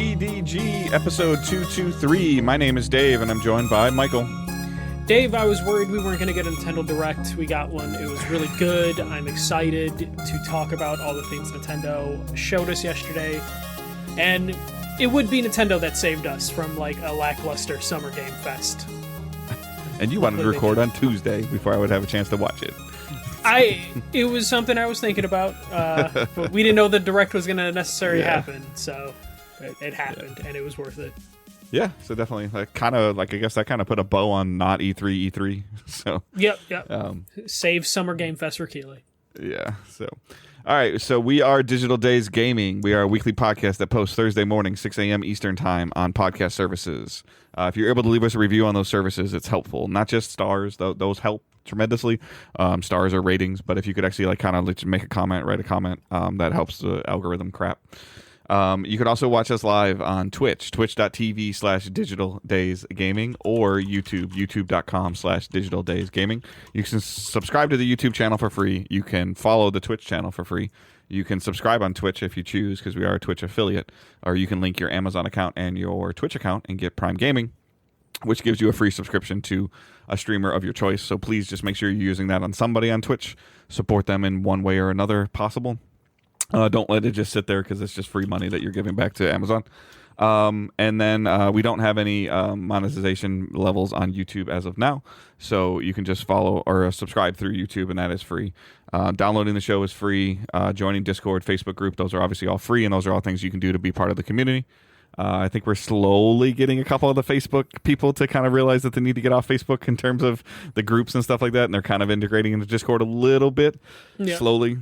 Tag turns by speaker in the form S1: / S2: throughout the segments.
S1: DDG episode 223. My name is Dave, and I'm joined by Michael.
S2: Dave, I was worried we weren't going to get a Nintendo Direct. We got one. It was really good. I'm excited to talk about all the things Nintendo showed us yesterday. And it would be Nintendo that saved us from like a lackluster Summer Game Fest.
S1: And you wanted to record on Tuesday before I would have a chance to watch it.
S2: It was something I was thinking about, but we didn't know the Direct was going to necessarily happen, so it happened, and it was worth it.
S1: Yeah, so definitely, I guess that kind of put a bow on not E3. So
S2: Yep. Save Summer Game Fest for Keeley.
S1: Yeah, so. All right, so we are Digital Days Gaming. We are a weekly podcast that posts Thursday morning, 6 a.m. Eastern Time on podcast services. If you're able to leave us a review on those services, it's helpful. Not just stars, those help tremendously. Stars are ratings, but if you could actually make a comment, write a comment, that helps the algorithm crap. You could also watch us live on Twitch, twitch.tv/Digital Days Gaming, or youtube.com/Digital Days Gaming. You can subscribe to the YouTube channel for free. You can follow the Twitch channel for free. You can subscribe on Twitch if you choose, because we are a Twitch affiliate, or you can link your Amazon account and your Twitch account and get Prime Gaming, which gives you a free subscription to a streamer of your choice. So please just make sure you're using that on somebody on Twitch. Support them in one way or another possible. Don't let it just sit there, because it's just free money that you're giving back to Amazon. And then we don't have any monetization levels on YouTube as of now, so you can just follow or subscribe through YouTube, and that is free. Downloading the show is free. Joining Discord, Facebook group, those are obviously all free, and those are all things you can do to be part of the community. I think we're slowly getting a couple of the Facebook people to kind of realize that they need to get off Facebook in terms of the groups and stuff like that, and they're kind of integrating into Discord a little bit slowly.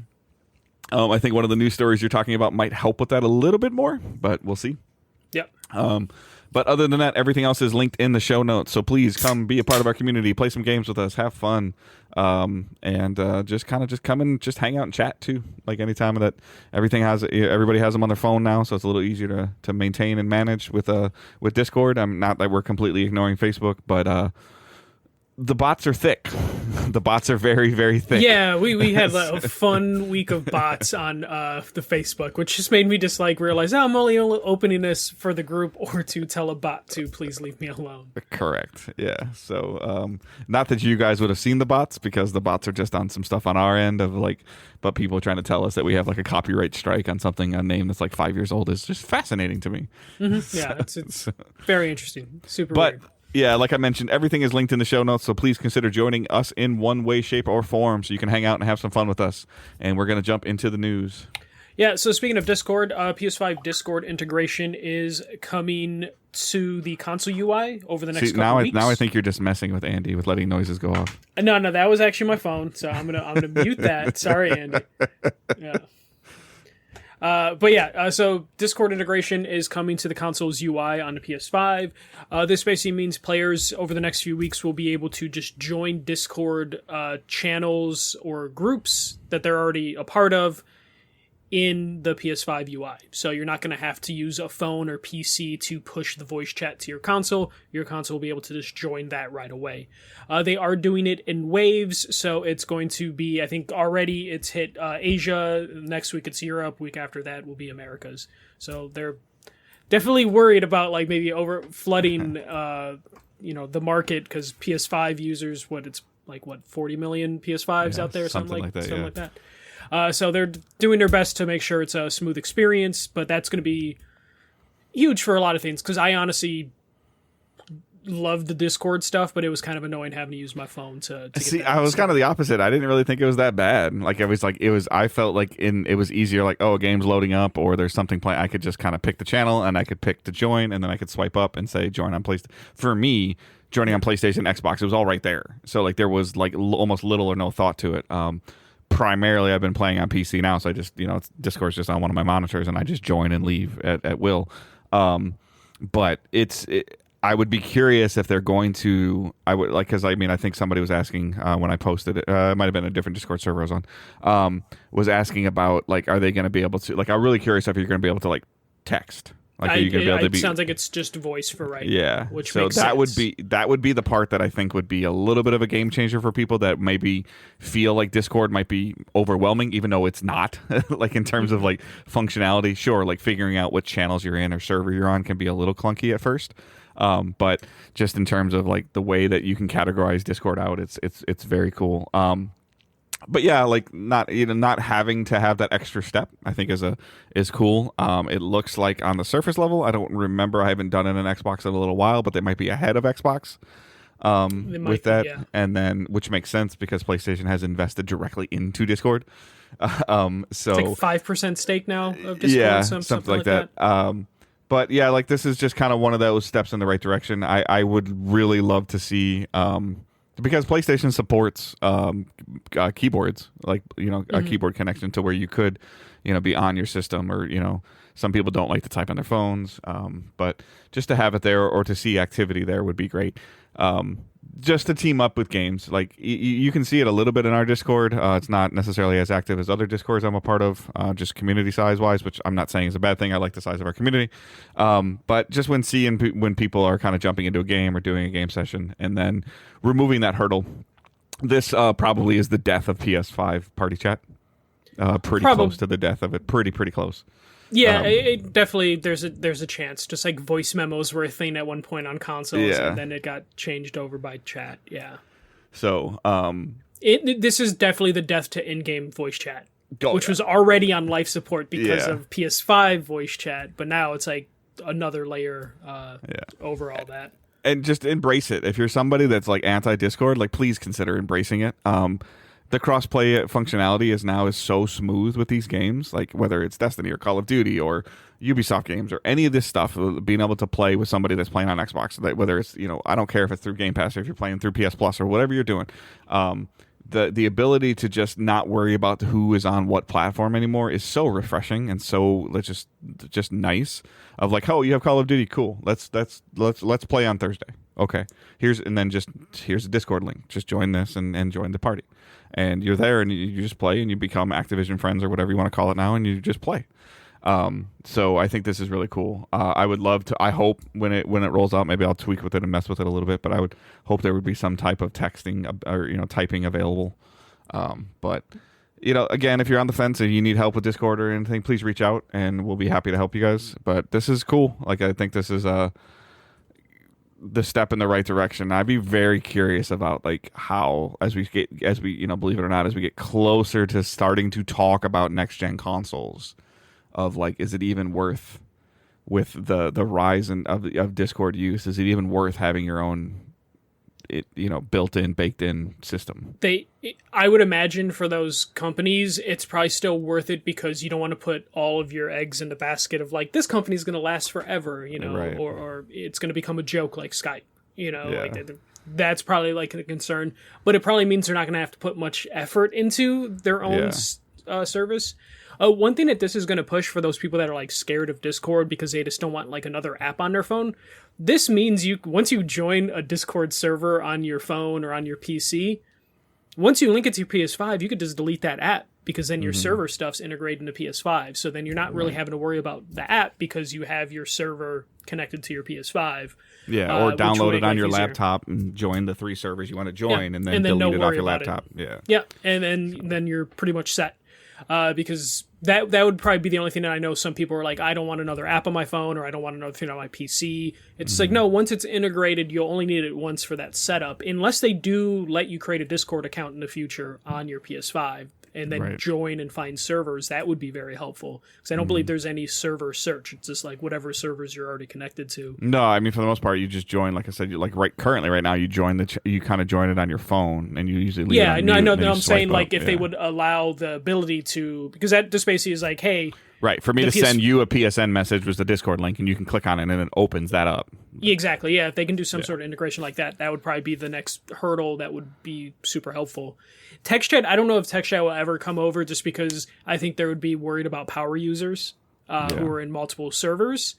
S1: I think one of the news stories you're talking about might help with that a little bit more, but we'll see.
S2: Yep.
S1: But other than that, everything else is linked in the show notes. So please come be a part of our community, play some games with us, have fun, and just come and just hang out and chat too. Like anytime that everybody has them on their phone now, so it's a little easier to maintain and manage with Discord. Not that we're completely ignoring Facebook, but the bots are thick. The bots are very, very thick.
S2: Yeah, we had a fun week of bots on the Facebook, which just made me just realize, I'm only opening this for the group or to tell a bot to please leave me alone.
S1: Correct. Yeah. So not that you guys would have seen the bots, because the bots are just on some stuff on our end of but people trying to tell us that we have a copyright strike on something, a name that's 5 years old, is just fascinating to me.
S2: Mm-hmm. Yeah, it's very interesting. Super weird.
S1: Yeah, like I mentioned, everything is linked in the show notes, so please consider joining us in one way, shape, or form so you can hang out and have some fun with us. And we're going to jump into the news.
S2: Yeah, so speaking of Discord, PS5 Discord integration is coming to the console UI over the next couple weeks.
S1: Now I think you're just messing with Andy with letting noises go off.
S2: No, that was actually my phone, so I'm gonna mute that. Sorry, Andy. Yeah. So Discord integration is coming to the console's UI on the PS5. This basically means players over the next few weeks will be able to just join Discord channels or groups that they're already a part of in the PS5 UI. So you're not going to have to use a phone or PC to push the voice chat to your console. Your console will be able to just join that right away. They are doing it in waves, so it's going to be, I think already it's hit Asia, next week it's Europe, week after that will be Americas. So they're definitely worried about maybe over flooding the market, because PS5 users, 40 million PS5s out there, something like that. So they're doing their best to make sure it's a smooth experience, but that's going to be huge for a lot of things, because I honestly loved the Discord stuff, but it was kind of annoying having to use my phone to
S1: see. I was kind of the opposite. I didn't really think it was that bad. I felt it was easier. A game's loading up, or there's something playing. I could just kind of pick the channel, and I could pick to join, and then I could swipe up and say join on PlayStation. For me, joining on PlayStation, Xbox, it was all right there. So there was almost little or no thought to it. Primarily, I've been playing on PC now, so I just, Discord's just on one of my monitors, and I just join and leave at will. But I would be curious if they're going to, because I think somebody was asking when I posted it, it might have been a different Discord server I was on, was asking about, are they going to be able to, I'm really curious if you're going to be able to, text. Like you can be able to
S2: it sounds like it's just voice for right now, which
S1: so
S2: makes
S1: that
S2: sense.
S1: would be the part that I think would be a little bit of a game changer for people that maybe feel like Discord might be overwhelming, even though it's not. Like in terms of like functionality, sure, like figuring out what channels you're in or server you're on can be a little clunky at first. But just in terms of like the way that you can categorize Discord out, it's very cool. But yeah, like not having to have that extra step, I think is cool. It looks like on the surface level, I don't remember. I haven't done it in Xbox in a little while, but they might be ahead of Xbox with that,
S2: yeah.
S1: and then which makes sense because PlayStation has invested directly into Discord. So
S2: It's like 5% stake now of Discord,
S1: yeah,
S2: something like
S1: that. But yeah, like this is just kind of one of those steps in the right direction. I would really love to see. Because PlayStation supports keyboards, like a keyboard connection to where you could, be on your system, or some people don't like to type on their phones, but just to have it there or to see activity there would be great. Just to team up with games, like you can see it a little bit in our Discord. It's not necessarily as active as other Discords I'm a part of, just community size wise, which I'm not saying is a bad thing. I like the size of our community, but just when when people are kind of jumping into a game or doing a game session and then removing that hurdle, this probably is the death of PS5 party chat. Pretty close to the death of it. Pretty close.
S2: Yeah, it definitely there's a chance. Just like voice memos were a thing at one point on consoles, and then it got changed over by chat. Yeah.
S1: So,
S2: this is definitely the death to in-game voice chat, which was already on life support because of PS5 voice chat, but now it's like another layer over all that.
S1: And just embrace it. If you're somebody that's like anti-Discord, like please consider embracing it. The cross-play functionality is so smooth with these games, like whether it's Destiny or Call of Duty or Ubisoft games or any of this stuff, being able to play with somebody that's playing on Xbox, whether it's, I don't care if it's through Game Pass or if you're playing through PS Plus or whatever you're doing, the ability to just not worry about who is on what platform anymore is so refreshing and so just nice. Of like, oh, you have Call of Duty, cool. Let's play on Thursday. Okay, here's a Discord link. Just join this and join the party. And you're there, and you just play, and you become Activision friends or whatever you want to call it now, and you just play. So I think this is really cool. I would love to. I hope when it rolls out, maybe I'll tweak with it and mess with it a little bit. But I would hope there would be some type of texting or typing available. But again, if you're on the fence and you need help with Discord or anything, please reach out, and we'll be happy to help you guys. But this is cool. Like I think this is the step in the right direction. I'd be very curious about like how as we believe it or not, as we get closer to starting to talk about next gen consoles, of like, is it even worth, with the rise of Discord use, is it even worth having your own built-in, baked-in system?
S2: I would imagine for those companies, it's probably still worth it because you don't want to put all of your eggs in the basket of like, this company's going to last forever,
S1: right.
S2: or it's going to become a joke like Skype, like that's probably like a concern, but it probably means they're not going to have to put much effort into their own service. One thing that this is going to push for those people that are like scared of Discord because they just don't want like another app on their phone. This means once you join a Discord server on your phone or on your PC, once you link it to your PS5, you could just delete that app because then your server stuff's integrated into PS5. So then you're not really having to worry about the app because you have your server connected to your PS5.
S1: Yeah, or download it on your laptop and join the 3 servers you want to join, and then delete it off your laptop.
S2: Yeah, and then you're pretty much set. Because that would probably be the only thing that I know some people are like, I don't want another app on my phone, or I don't want another thing on my PC. It's like, no, once it's integrated, you'll only need it once for that setup, unless they do let you create a Discord account in the future on your PS5 and then join and find servers. That would be very helpful, because I don't believe there's any server search. It's just like whatever servers you're already connected to.
S1: No, I mean, for the most part, you just join, like I said, currently right now, you join you kind of join it on your phone, and you usually leave it on mute,
S2: I know.
S1: I'm
S2: saying like if they would allow the ability to, because that just basically is like, hey,
S1: right, for me to send you a PSN message was the Discord link, and you can click on it, and it opens that up.
S2: Exactly, yeah. If they can do some sort of integration like that, that would probably be the next hurdle that would be super helpful. Text chat, I don't know if text chat will ever come over, just because I think they would be worried about power users who are in multiple servers.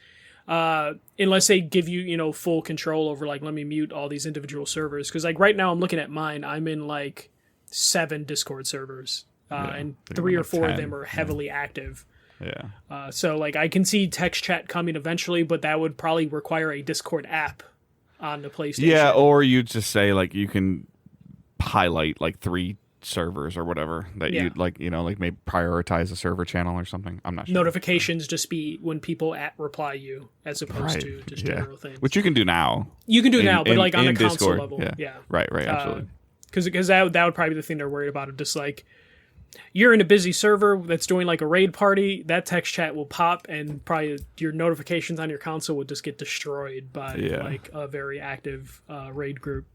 S2: Unless they give you, full control over, like, let me mute all these individual servers. Because, like, right now I'm looking at mine, I'm in, like, 7 Discord servers. And 3 or 4 of them are heavily active. So like I can see text chat coming eventually, but that would probably require a Discord app on the PlayStation.
S1: Yeah, or you just say like you can highlight like 3 servers or whatever that you like, like maybe prioritize a server channel or something. I'm not sure.
S2: Notifications just be when people reply you as opposed to just general things.
S1: Which you can do now.
S2: You can do now, but like on a console
S1: Discord
S2: level. Yeah.
S1: Right, absolutely.
S2: Because that would probably be the thing they're worried about. Of just like, you're in a busy server that's doing like a raid party, that text chat will pop and probably your notifications on your console would just get destroyed by like a very active raid group.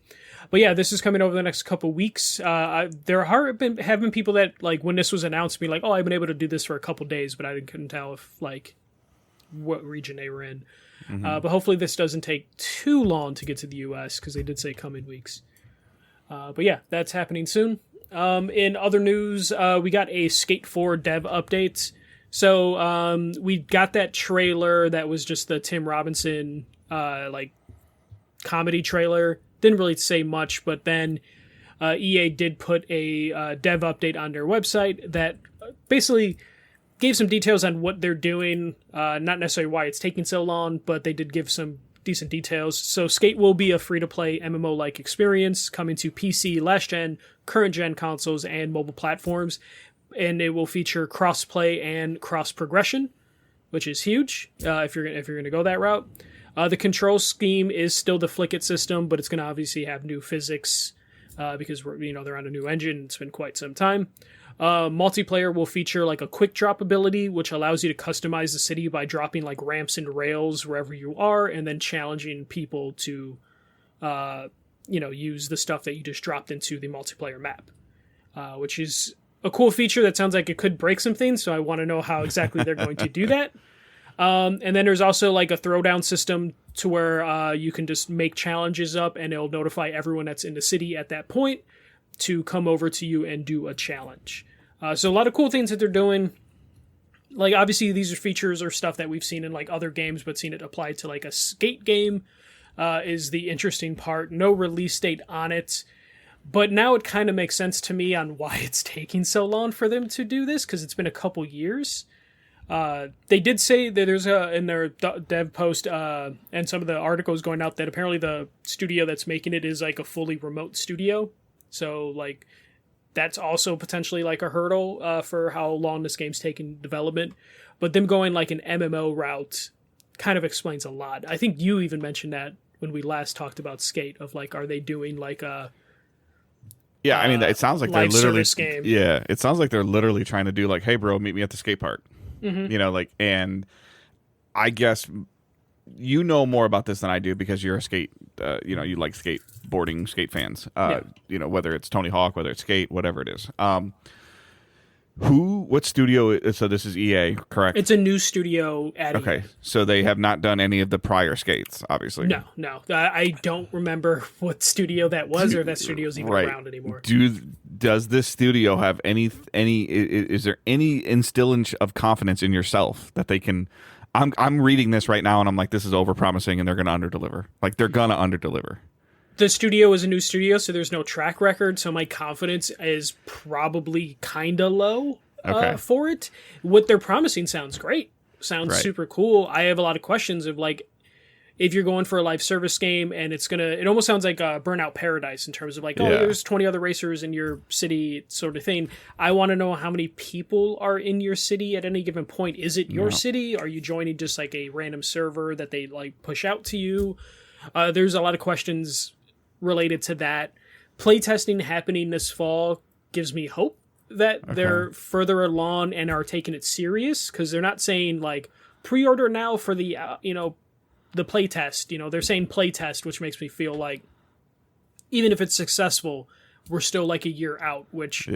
S2: But yeah, this is coming over the next couple weeks. There have been people that like when this was announced be like, oh, I've been able to do this for a couple days, but I couldn't tell if like what region they were in. But hopefully this doesn't take too long to get to the US because they did say coming weeks. But yeah, that's happening soon. In other news, we got a Skate 4 dev update. So we got that trailer that was just the Tim Robinson like comedy trailer. Didn't really say much, but then EA did put a dev update on their website that basically gave some details on what they're doing. Not necessarily why it's taking so long, but they did give some decent details. So Skate will be a free-to-play MMO-like experience coming to PC, last-gen, current-gen consoles, and mobile platforms. And it will feature cross-play and cross-progression, which is huge if you're going to go that route. The control scheme is still the Flick It system, but it's going to obviously have new physics because they're on a new engine. It's been quite some time. Multiplayer will feature like a quick drop ability, which allows you to customize the city by dropping like ramps and rails wherever you are, and then challenging people to, use the stuff that you just dropped into the multiplayer map, which is a cool feature that sounds like it could break some things. So I want to know how exactly they're going to do that. And then there's also like a throwdown system to where you can just make challenges up and it'll notify everyone that's in the city at that point to come over to you and do a challenge. So a lot of cool things that they're doing. Like obviously these are features or stuff that we've seen in like other games, but seen it applied to like a skate game is the interesting part. No release date on it. But now it kind of makes sense to me on why it's taking so long for them to do this, because it's been a couple years. They did say that there's in their dev post and some of the articles going out that apparently the studio that's making it is like a fully remote studio. So like that's also potentially like a hurdle for how long this game's taken development. But them going like an MMO route kind of explains a lot. I think you even mentioned that when we last talked about Skate of like, are they doing like a
S1: I mean, it sounds like they're
S2: live
S1: literally
S2: service game.
S1: Yeah, it sounds like they're literally trying to do like, hey, bro, meet me at the skate park. Mm-hmm. And I guess you know more about this than I do because you're a skate. You like skateboarding, skate fans. Whether it's Tony Hawk, whether it's Skate, whatever it is. What studio? So this is EA, correct?
S2: It's a new studio at
S1: Okay, so they have not done any of the prior skates, obviously.
S2: No. I don't remember what studio that was, or that studio's even around anymore.
S1: Does this studio have any? Is there any instilling of confidence in yourself that they can? I'm reading this right now, and I'm like, this is overpromising, and they're going to underdeliver. Like they're going to underdeliver.
S2: The studio is a new studio, so there's no track record, so my confidence is probably kind of low for it. What they're promising sounds great. Sounds super cool. I have a lot of questions of, like, if you're going for a live service game and it almost sounds like a Burnout Paradise in terms of, like, there's 20 other racers in your city sort of thing. I want to know how many people are in your city at any given point. Is it your city? Are you joining just, like, a random server that they, like, push out to you? There's a lot of questions related to that. Playtesting happening this fall gives me hope that they're further along and are taking it serious, because they're not saying like pre-order now for the the playtest. They're saying playtest, which makes me feel like even if it's successful, we're still like a year out, which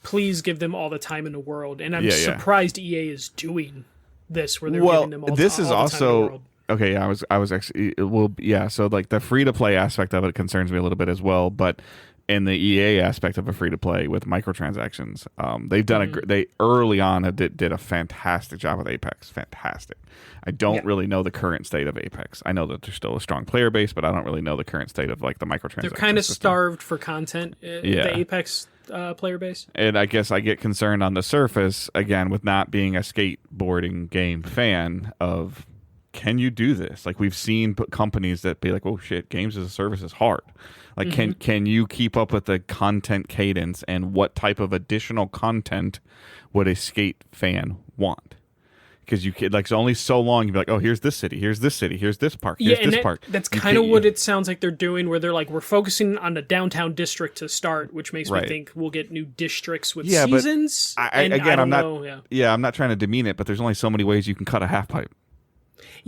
S2: please give them all the time in the world. And I'm surprised EA is doing this where they're giving them all
S1: this
S2: the
S1: is
S2: time
S1: also
S2: in the world.
S1: Okay, I was actually so like the free to play aspect of it concerns me a little bit as well, but and the EA aspect of a free to play with microtransactions. They've done they early on did a fantastic job with Apex. Fantastic. I don't really know the current state of Apex. I know that there's still a strong player base, but I don't really know the current state of like the microtransactions.
S2: They're kind of
S1: system.
S2: starved for content. The Apex player base.
S1: And I guess I get concerned on the surface again with not being a skateboarding game fan of. Can you do this? Like we've seen companies that be like, oh shit, games as a service is hard. Like can you keep up with the content cadence and what type of additional content would a skate fan want? Because you could like it's only so long you'd be like, oh, here's this city, here's this city, here's this park, here's this park.
S2: That's kind of what it sounds like they're doing, where they're like, we're focusing on the downtown district to start, which makes me think we'll get new districts with seasons.
S1: But I'm not trying to demean it, but there's only so many ways you can cut a half pipe.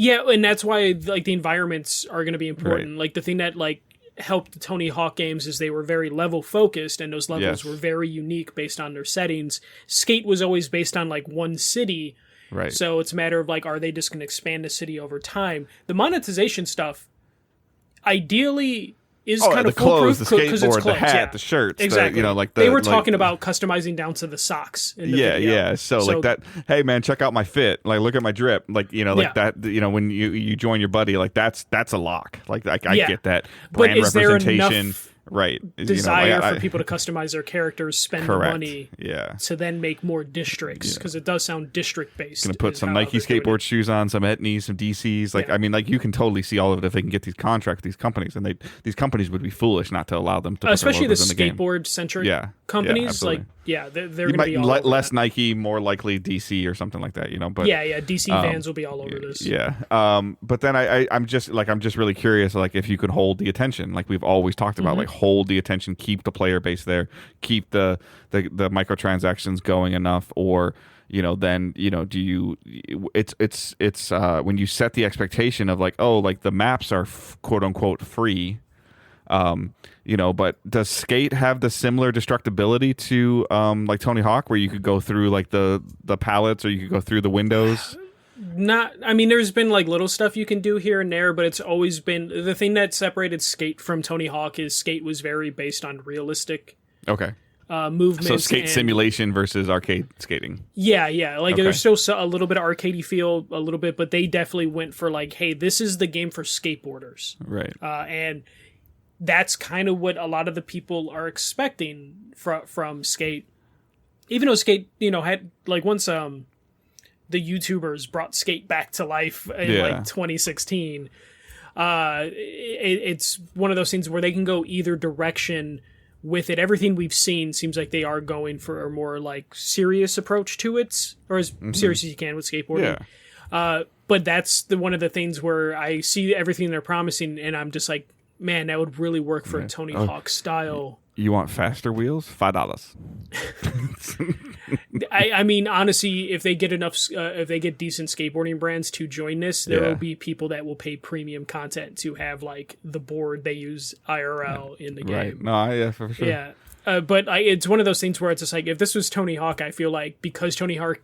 S2: Yeah, and that's why like the environments are going to be important. Like the thing that like helped the Tony Hawk games is they were very level focused, and those levels were very unique based on their settings. Skate was always based on like one city,
S1: right?
S2: So it's a matter of like, are they just going to expand the city over time? The monetization stuff, ideally, is kind of
S1: foolproof because it's clothes, the hat, the shirts,
S2: exactly. They were talking about customizing down to the socks. In the video.
S1: So like that. Hey man, check out my fit. Like look at my drip. Like that. When you join your buddy, like that's a lock. Like I get that brand representation. Right.
S2: Desire for people to customize their characters, spend the money to then make more districts, because it does sound district based.
S1: Gonna put some Nike skateboard shoes on, some Etnies, some DCs. Like I mean, like you can totally see all of it if they can get these contracts with these companies, and these companies would be foolish not to allow them to put
S2: especially
S1: their
S2: the
S1: logos in the
S2: skateboard centric companies. They're going to be all over
S1: less Nike, more likely DC or something like that. But
S2: DC Vans will be all over this.
S1: But then I'm just really curious, like if you could hold the attention, like we've always talked about, like hold the attention, keep the player base there, keep the microtransactions going enough, or then do you it's when you set the expectation of like, oh, like the maps are quote unquote free, but does Skate have the similar destructibility to like Tony Hawk, where you could go through like the pallets, or you could go through the windows?
S2: There's been like little stuff you can do here and there, but it's always been the thing that separated Skate from Tony Hawk is Skate was very based on realistic movements.
S1: So skate simulation versus arcade skating.
S2: There's still a little bit of arcadey feel, a little bit, but they definitely went for like, hey, this is the game for skateboarders,
S1: right?
S2: And that's kind of what a lot of the people are expecting from Skate. Even though Skate, had like once the YouTubers brought Skate back to life in like 2016. It's one of those things where they can go either direction with it. Everything we've seen seems like they are going for a more like serious approach to it, or as serious as you can with skateboarding. But that's one of the things where I see everything they're promising, and I'm just like, man, that would really work for a Tony Hawk style.
S1: You want faster wheels? $5.
S2: I mean, honestly, if they get if they get decent skateboarding brands to join this, there will be people that will pay premium content to have like the board they use IRL in the game.
S1: Right? No, for sure.
S2: Yeah, but it's one of those things where it's just like, if this was Tony Hawk, I feel like because Tony Hawk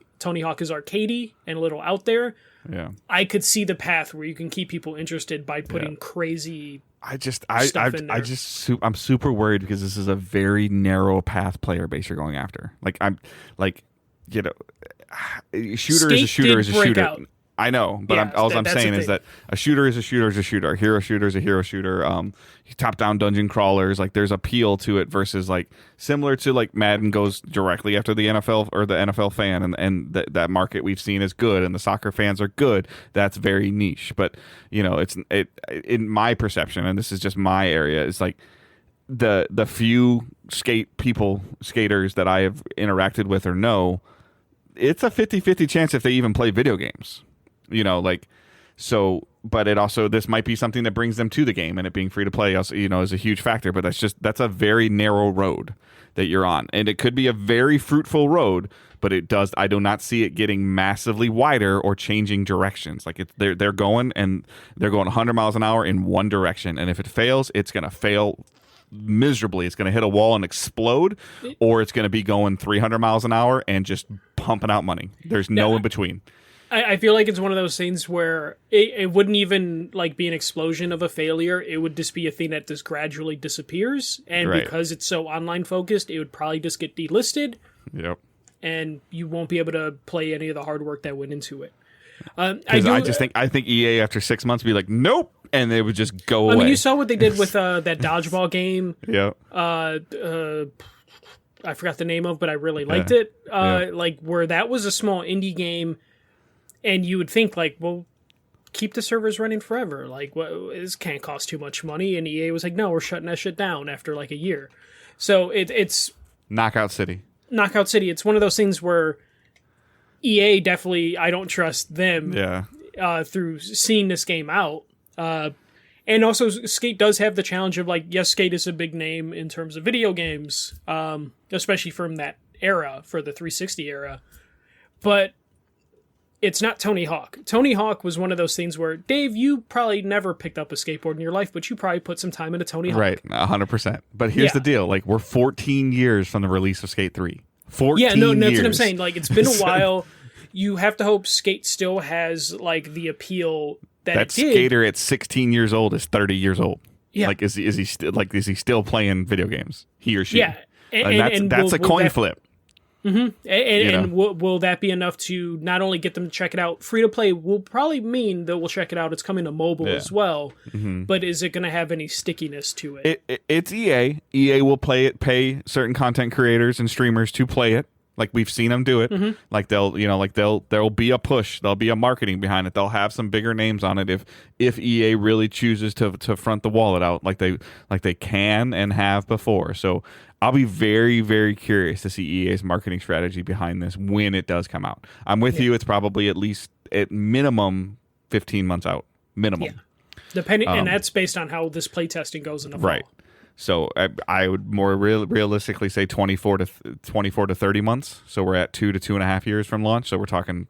S2: is arcadey and a little out there.
S1: Yeah,
S2: I could see the path where you can keep people interested by putting crazy. I'm
S1: super worried because this is a very narrow path player base you're going after. Shooter is a shooter is a shooter. Out. I know, but all I'm saying is that a shooter is a shooter is a shooter. A hero shooter is a hero shooter. Top-down dungeon crawlers, like there's appeal to it versus like similar to like Madden goes directly after the NFL or the NFL fan, and that market we've seen is good, and the soccer fans are good. That's very niche, but it's in my perception, and this is just my area. It's like the few skaters that I have interacted with or know, it's a 50-50 chance if they even play video games. But it also, this might be something that brings them to the game, and it being free to play also, is a huge factor, but that's a very narrow road that you're on. And it could be a very fruitful road, but I do not see it getting massively wider or changing directions. Like they're going 100 miles an hour in one direction. And if it fails, it's going to fail miserably. It's going to hit a wall and explode, or it's going to be going 300 miles an hour and just pumping out money. There's no in between.
S2: I feel like it's one of those things where it wouldn't even like be an explosion of a failure. It would just be a thing that just gradually disappears. And because it's so online focused, it would probably just get delisted.
S1: Yep.
S2: And you won't be able to play any of the hard work that went into it.
S1: I think EA after 6 months would be like, nope, and they would just go away.
S2: I mean, you saw what they did with that dodgeball game.
S1: Yeah.
S2: I forgot the name of, but I really liked it. Like where that was a small indie game, and you would think like, well, keep the servers running forever. Like, this can't cost too much money. And EA was like, no, we're shutting that shit down after like a year. So it's
S1: Knockout City.
S2: Knockout City. It's one of those things where EA definitely, I don't trust them. Through seeing this game out. And also, Skate does have the challenge of, like, yes, Skate is a big name in terms of video games, especially from that era, for the 360 era. But it's not Tony Hawk. Tony Hawk was one of those things where, Dave, you probably never picked up a skateboard in your life, but you probably put some time into Tony Hawk.
S1: Right, 100%. But here's the deal. Like, we're 14 years from the release of Skate 3. 14 years.
S2: Yeah, no, that's what I'm saying. Like, it's been a while. You have to hope Skate still has, like, the appeal that
S1: skater at 16 years old is 30 years old.
S2: Yeah.
S1: Like, is he still playing video games? He or she?
S2: Yeah.
S1: And that's a coin flip.
S2: Mm-hmm. And will that be enough to not only get them to check it out? Free to play will probably mean that we'll check it out. It's coming to mobile as well. Mm-hmm. But is it going to have any stickiness to it?
S1: It's EA. EA will pay certain content creators and streamers to play it. Like, we've seen them do it. Mm-hmm. Like, there'll be a push. There'll be a marketing behind it. They'll have some bigger names on it if EA really chooses to front the wallet out like they can and have before. So I'll be very, very curious to see EA's marketing strategy behind this when it does come out. I'm with you. It's probably at minimum 15 months out. Minimum.
S2: Yeah. Depending, and that's based on how this playtesting goes in the fall.
S1: Right. So I would more realistically say 24 to 30 months. So we're at 2 to 2.5 years from launch. So we're talking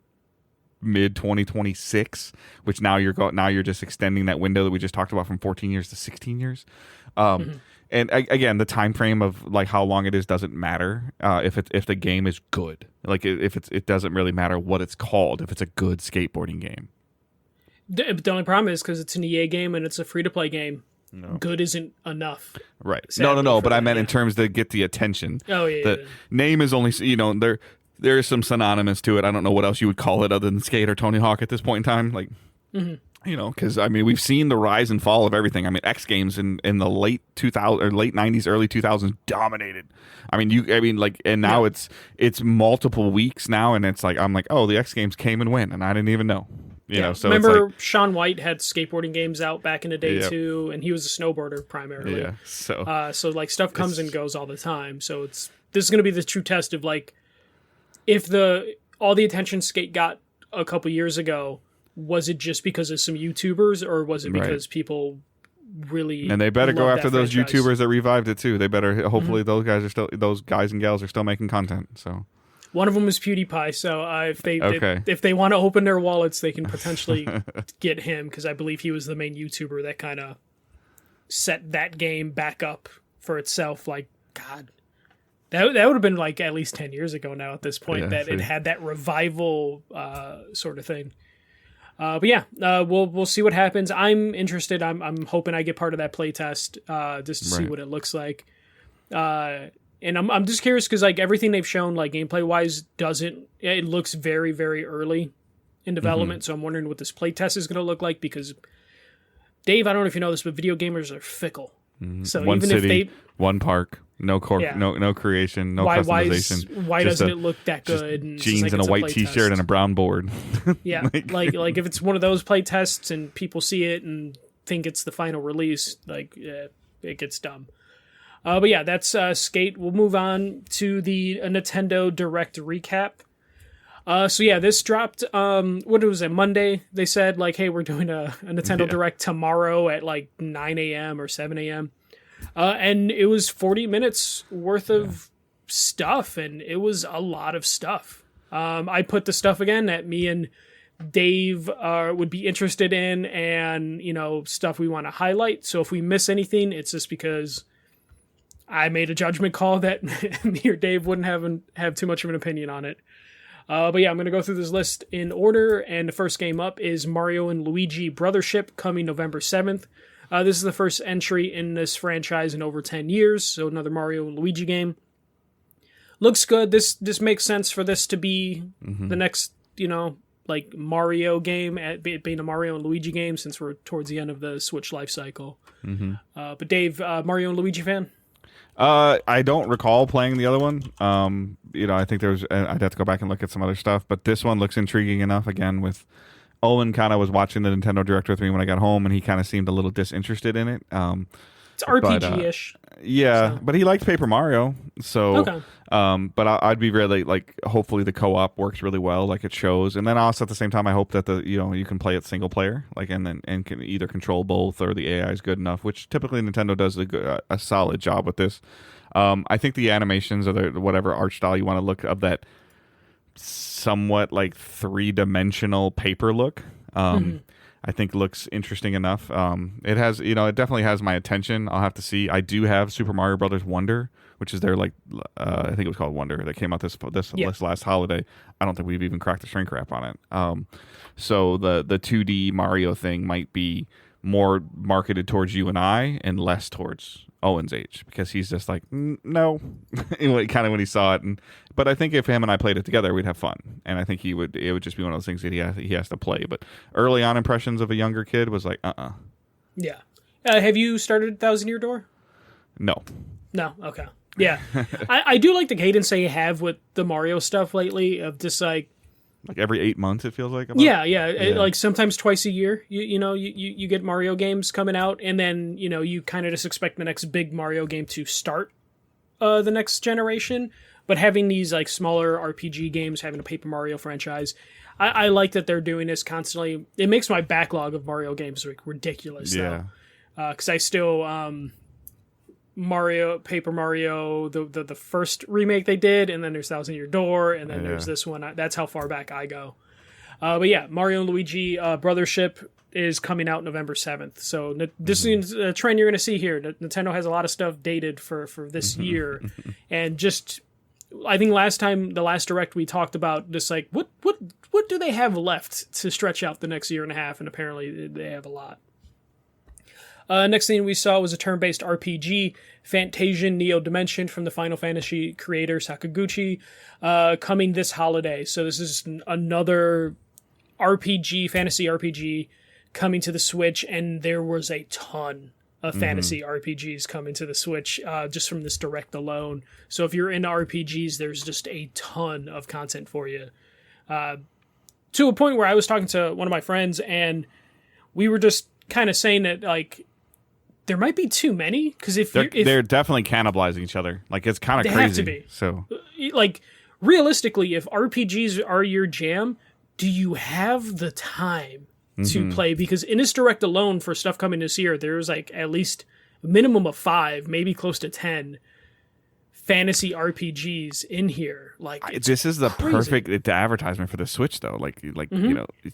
S1: mid 2026, which now you're just extending that window that we just talked about from 14 years to 16 years. And again, the time frame of like how long it is doesn't matter if the game is good. Like it doesn't really matter what it's called if it's a good skateboarding game.
S2: The only problem is because it's an EA game and it's a free to play game. No. Good isn't enough.
S1: Right. No. But I meant in terms to get the attention.
S2: Oh, yeah.
S1: The name is only, there is some synonymous to it. I don't know what else you would call it other than Skate or Tony Hawk at this point in time. Like, because, I mean, we've seen the rise and fall of everything. I mean, X Games in the late 2000 or late 90s, early 2000s dominated. And now it's multiple weeks now. And it's like, I'm like, oh, the X Games came and went. And I didn't even know. So
S2: remember Shaun White had skateboarding games out back in the day too, and he was a snowboarder primarily.
S1: Yeah.
S2: So like stuff comes and goes all the time. So this is going to be the true test of like if all the attention Skate got a couple years ago, was it just because of some YouTubers or was it because people really
S1: and they better go after those YouTubers that revived it too. They better hopefully those guys and gals are still making content. So.
S2: One of them is PewDiePie, so if they want to open their wallets, they can potentially get him, because I believe he was the main YouTuber that kind of set that game back up for itself. Like, God, that would have been like at least 10 years ago now at this point it had that revival sort of thing. We'll see what happens. I'm interested. I'm hoping I get part of that playtest just to see what it looks like. And I'm just curious because like everything they've shown, like gameplay wise, it looks very, very early in development. So I'm wondering what this playtest is going to look like because Dave, I don't know if you know this, but video gamers are fickle. So
S1: one
S2: even
S1: city,
S2: if
S1: one park, no creation, no customization.
S2: Why doesn't it look that good? And
S1: jeans and a white T-shirt and a brown board.
S2: Yeah, like if it's one of those playtests and people see it and think it's the final release, it gets dumb. But yeah, that's Skate. We'll move on to the Nintendo Direct recap. This dropped, what was it, Monday? They said, like, hey, we're doing a Nintendo Direct tomorrow at, like, 9 a.m. or 7 a.m. And it was 40 minutes worth of stuff, and it was a lot of stuff. I put the stuff again that me and Dave would be interested in and, stuff we want to highlight. So if we miss anything, it's just because I made a judgment call that me or Dave wouldn't have too much of an opinion on it. But yeah, I'm going to go through this list in order, and the first game up is Mario and Luigi Brothership, coming November 7th. This is the first entry in this franchise in over 10 years, so another Mario and Luigi game. Looks good. This makes sense for this to be the next, like Mario game, being a Mario and Luigi game, since we're towards the end of the Switch life cycle. But Dave, Mario and Luigi fan?
S1: I don't recall playing the other one. I think I'd have to go back and look at some other stuff, but this one looks intriguing enough. Again, with Owen kind of was watching the Nintendo Direct with me when I got home, and he kind of seemed a little disinterested in it.
S2: It's RPG-ish.
S1: But he liked Paper Mario, so.
S2: Okay.
S1: But I'd be really hopefully the co-op works really well, like it shows, and then also at the same time, I hope that you can play it single player, and can either control both, or the AI is good enough, which typically Nintendo does a solid job with this. I think the animations, or whatever art style you want to look of that somewhat like 3-dimensional paper look. I think looks interesting enough. It has, it definitely has my attention. I'll have to see. I do have Super Mario Brothers Wonder, which is their I think it was called Wonder, that came out this last holiday. I don't think we've even cracked the shrink wrap on it. So the 2D Mario thing might be more marketed towards you and I, and less towards Owen's age, because he's just like, no, kind of when he saw it. But I think if him and I played it together, we'd have fun, and I think it would just be one of those things that he has to play. But early on impressions of a younger kid was like,
S2: Yeah. Have you started Thousand Year Door?
S1: No.
S2: Okay. Yeah. I do like the cadence they have with the Mario stuff lately, of just like
S1: every 8 months, it feels like.
S2: Like sometimes twice a year, you get Mario games coming out, and then you kind of just expect the next big Mario game to start the next generation. But having these like smaller RPG games, having a Paper Mario franchise, I like that they're doing this constantly. It makes my backlog of Mario games ridiculous, though, because I still Paper Mario, the first remake they did, and then there's Thousand Year Door, and then there's this one. That's how far back I go. But yeah, Mario and Luigi Brothership is coming out November 7th. So this is a trend you're going to see here. Nintendo has a lot of stuff dated for this year, and just I think the last Direct we talked about just like what do they have left to stretch out the next year and a half, and apparently they have a lot. Next thing we saw was a turn-based RPG, Fantasian Neo Dimension, from the Final Fantasy creator Sakaguchi, coming this holiday. So this is another fantasy RPG coming to the Switch, and there was a ton of fantasy RPGs coming to the Switch just from this Direct alone. So if you're into RPGs, there's just a ton of content for you. To a point where I was talking to one of my friends, and we were just kind of saying that, like, there might be too many, because they're definitely cannibalizing each other. Like, it's kind of crazy. They have to be. So, like, realistically, if RPGs are your jam, do you have the time to play? Because in this Direct alone, for stuff coming this year, there's like at least a minimum of 5, maybe close to 10 fantasy RPGs in here. Like,
S1: this is the perfect advertisement for the Switch, though. Like you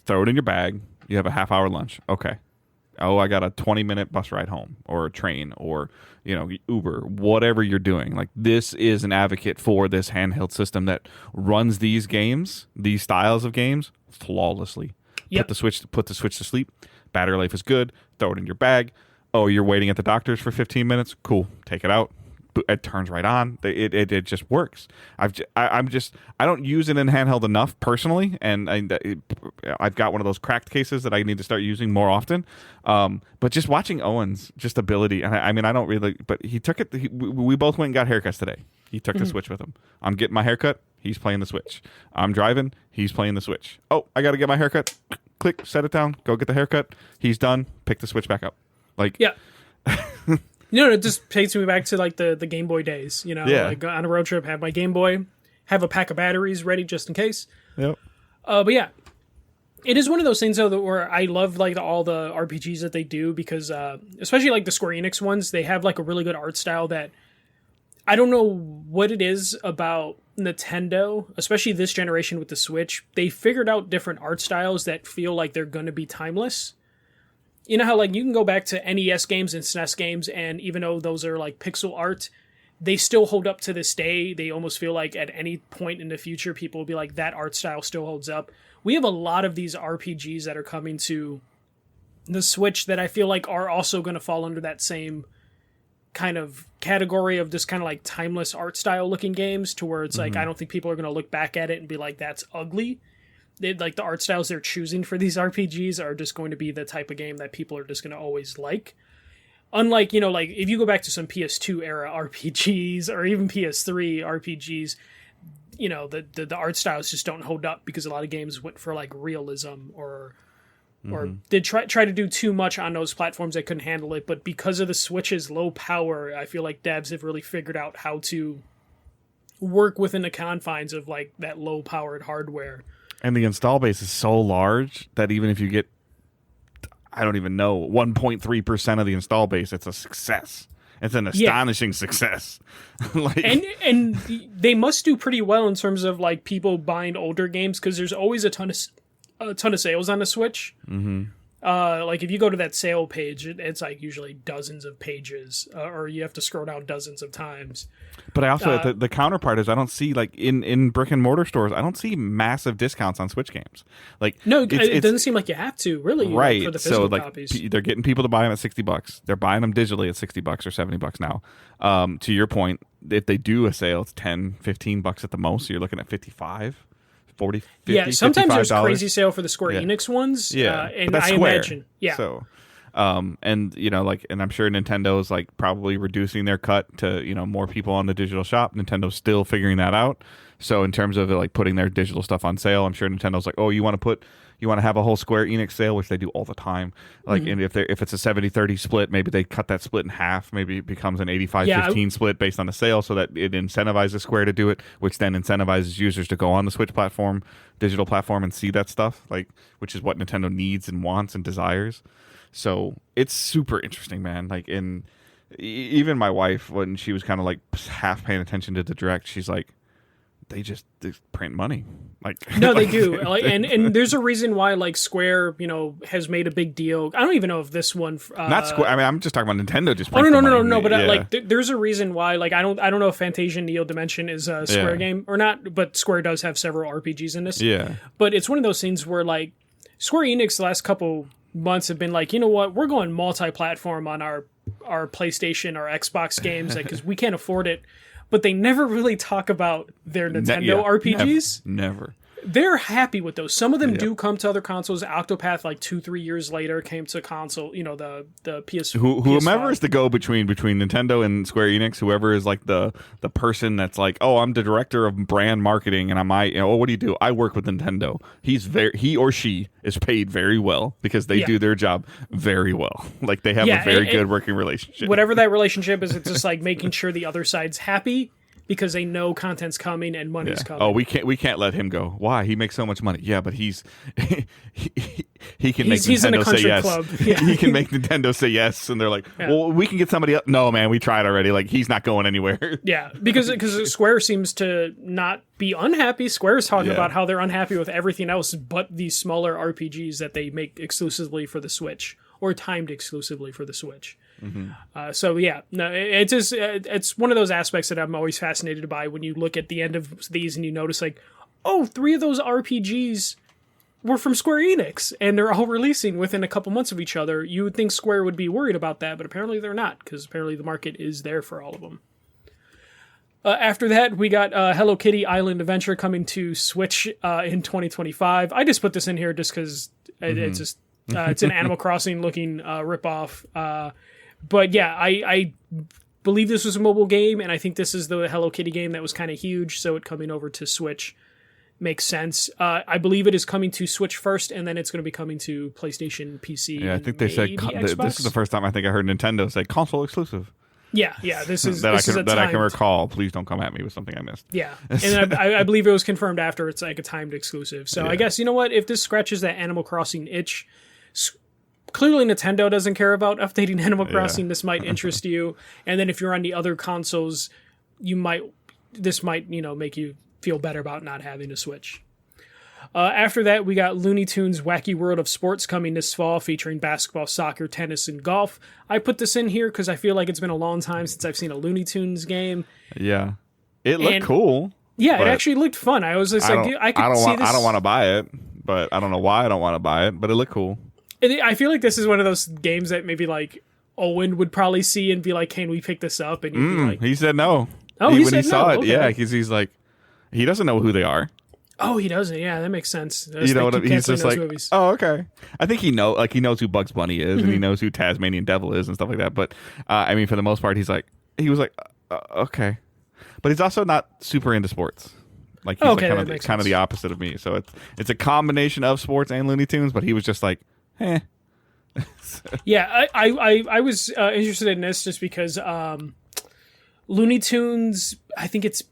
S1: throw it in your bag. You have a half-hour lunch. Okay. Oh, I got a 20-minute bus ride home, or a train, or Uber, whatever you're doing. Like, this is an advocate for this handheld system that runs these games, these styles of games, flawlessly. Yep. Put the Switch to sleep. Battery life is good. Throw it in your bag. Oh, you're waiting at the doctor's for 15 minutes. Cool. Take it out. It turns right on. It just works. I don't use it in handheld enough personally, and I've got one of those cracked cases that I need to start using more often. But just watching Owen's ability, and I don't really, but he took it. We both went and got haircuts today. He took the Switch with him. I'm getting my haircut. He's playing the Switch. I'm driving. He's playing the Switch. Oh, I got to get my haircut. Click, set it down. Go get the haircut. He's done. Pick the Switch back up. Like, yeah.
S2: It just takes me back to like the Game Boy days. Like on a road trip, have my Game Boy, have a pack of batteries ready just in case.
S1: Yep.
S2: But yeah, it is one of those things though where I love like all the RPGs that they do, because especially like the Square Enix ones, they have like a really good art style that I don't know what it is about Nintendo, especially this generation with the Switch. They figured out different art styles that feel like they're going to be timeless. You know how like you can go back to NES games and SNES games, and even though those are like pixel art, they still hold up to this day. They almost feel like at any point in the future, people will be like, that art style still holds up. We have a lot of these RPGs that are coming to the Switch that I feel like are also going to fall under that same kind of category of this kind of like timeless art style looking games, to where it's like, I don't think people are going to look back at it and be like, that's ugly. Like the art styles they're choosing for these RPGs are just going to be the type of game that people are just going to always like. Unlike, like if you go back to some PS2 era RPGs or even PS3 RPGs, the art styles just don't hold up because a lot of games went for like realism or did try to do too much on those platforms that couldn't handle it. But because of the Switch's low power, I feel like devs have really figured out how to work within the confines of like that low powered hardware.
S1: And the install base is so large that even if you get, I don't even know, 1.3% of the install base, it's a success. It's an astonishing success.
S2: And they must do pretty well in terms of like people buying older games, because there's always a ton of sales on the Switch. Like if you go to that sale page, it's like usually dozens of pages, or you have to scroll down dozens of times.
S1: But I also the counterpart is I don't see like in brick and mortar stores, I don't see massive discounts on Switch games. Like
S2: no, it doesn't seem like you have to really,
S1: right?
S2: For the physical
S1: so like
S2: copies.
S1: They're getting people to buy them at $60. They're buying them digitally at $60 or $70 now. To your point, if they do a sale, it's $10-15 at the most. So you're looking at 55. 40, 50,
S2: yeah, sometimes there's
S1: $55.
S2: Crazy sale for the Square Enix ones. And
S1: but that's
S2: I
S1: Square.
S2: imagine,
S1: So, and and I'm sure Nintendo's like probably reducing their cut to more people on the digital shop. Nintendo's still figuring that out. So in terms of like putting their digital stuff on sale, I'm sure Nintendo's like, oh, you want to have a whole Square Enix sale, which they do all the time. Like, and if it's a 70-30 split, maybe they cut that split in half. Maybe it becomes an 85-15 split based on the sale, so that it incentivizes Square to do it, which then incentivizes users to go on the Switch platform, digital platform, and see that stuff, like, which is what Nintendo needs and wants and desires. So it's super interesting, man. Like, even my wife, when she was kind of like half paying attention to the Direct, she's like, they print money. Like
S2: no, they do. Like, and there's a reason why like Square, has made a big deal. I don't even know if this one
S1: not Square. I mean, I'm just talking about Nintendo. Just
S2: no. But like, there's a reason why. Like, I don't know if Fantasia Neo Dimension is a Square game or not. But Square does have several RPGs in this.
S1: Yeah.
S2: But it's one of those things where like Square Enix the last couple months have been like, you know what, we're going multi-platform on our PlayStation, our Xbox games, like because we can't afford it. But they never really talk about their Nintendo RPGs.
S1: Never.
S2: They're happy with those. Some of them do come to other consoles. Octopath, like 2-3 years later, came to console. The PS.
S1: Whomever is the go between Nintendo and Square Enix, whoever is like the person that's like, oh, I'm the director of brand marketing, and what do you do? I work with Nintendo. He or she is paid very well because they do their job very well. Like they have a very good working relationship.
S2: Whatever that relationship is, it's just like making sure the other side's happy, because they know content's coming and money's coming.
S1: Oh, we can't let him go. Why? He makes so much money. Yeah, but he can make Nintendo say yes.
S2: Club. Yeah.
S1: He can make Nintendo say yes, and they're like, well, we can get somebody else. No, man, we tried already. Like he's not going anywhere.
S2: Yeah, because Square seems to not be unhappy. Square's talking about how they're unhappy with everything else but these smaller RPGs that they make exclusively for the Switch or timed exclusively for the Switch. It's one of those aspects that I'm always fascinated by when you look at the end of these and you notice like, oh, 3 of those RPGs were from Square Enix and they're all releasing within a couple months of each other. You would think Square would be worried about that, but apparently they're not, because apparently the market is there for all of them. After that, we got Hello Kitty Island Adventure coming to Switch in 2025. I just put this in here just because it's just it's an Animal Crossing looking ripoff. But yeah, I believe this was a mobile game, and I think this is the Hello Kitty game that was kind of huge, so it coming over to Switch makes sense. I believe it is coming to Switch first, and then it's going to be coming to PlayStation, PC.
S1: Yeah, I think they said this is the first time I think I heard Nintendo say console exclusive.
S2: Yeah, this is
S1: that
S2: this
S1: I can recall. Please don't come at me with something I missed.
S2: Yeah, and I believe it was confirmed after it's like a timed exclusive. So I guess, you know what, if this scratches that Animal Crossing itch. Clearly, Nintendo doesn't care about updating Animal Crossing. This might interest you, and then if you're on the other consoles, this might make you feel better about not having a Switch. After that, we got Looney Tunes Wacky World of Sports coming this fall, featuring basketball, soccer, tennis, and golf. I put this in here because I feel like it's been a long time since I've seen a Looney Tunes game.
S1: Yeah. It looked cool.
S2: Yeah, it actually looked fun. I was just like, dude, I could see this.
S1: I don't want to buy it, but I don't know why I don't want to buy it, but it looked cool.
S2: I feel like this is one of those games that maybe like Owen would probably see and be like, "Can we pick this up?" And you'd be like,
S1: he said no.
S2: Oh,
S1: when
S2: said
S1: he saw
S2: no.
S1: it,
S2: Okay.
S1: yeah, because he's like, he doesn't know who they are.
S2: Oh, he doesn't. Yeah, that makes sense.
S1: You know what? He's just like,
S2: movies.
S1: oh, okay. I think he knows who Bugs Bunny is, and he knows who Tasmanian Devil is, and stuff like that. But I mean, for the most part, he was like, okay. But he's also not super into sports. Like he's kind of the opposite of me. So it's a combination of sports and Looney Tunes. But he was just like, eh.
S2: Yeah, I was interested in this just because Looney Tunes, I think it's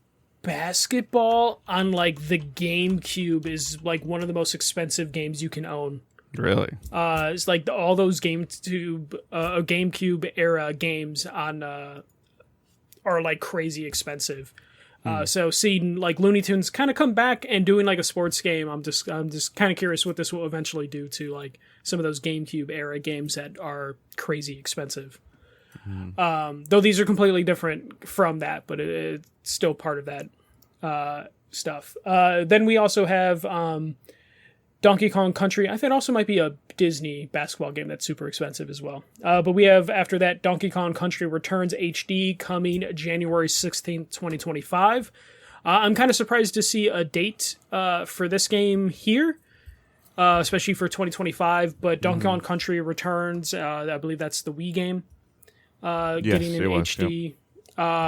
S2: basketball on like the GameCube is like one of the most expensive games you can own.
S1: Really?
S2: It's like all those GameCube era games on are like crazy expensive. So seeing like Looney Tunes kind of come back and doing like a sports game, I'm just kind of curious what this will eventually do to like some of those GameCube era games that are crazy expensive. Though these are completely different from that, but it's still part of that stuff. Then we also have Donkey Kong Country. I think it also might be a Disney basketball game that's super expensive as well. But we have, after that, Donkey Kong Country Returns HD coming January 16th, 2025. I'm kind of surprised to see a date for this game here, especially for 2025. But Donkey Kong Country Returns, I believe that's the Wii game, getting an HD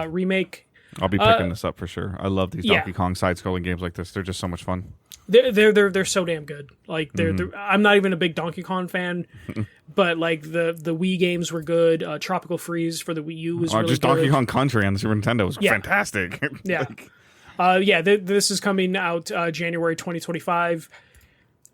S2: remake.
S1: I'll be picking this up for sure. I love these Donkey Kong side-scrolling games like this. They're just so much fun.
S2: They're so damn good. Like they're I'm not even a big Donkey Kong fan, but like the Wii games were good. Tropical Freeze for the Wii U was really
S1: just
S2: good.
S1: Donkey Kong Country on the Super Nintendo was fantastic.
S2: Yeah, this is coming out January 2025,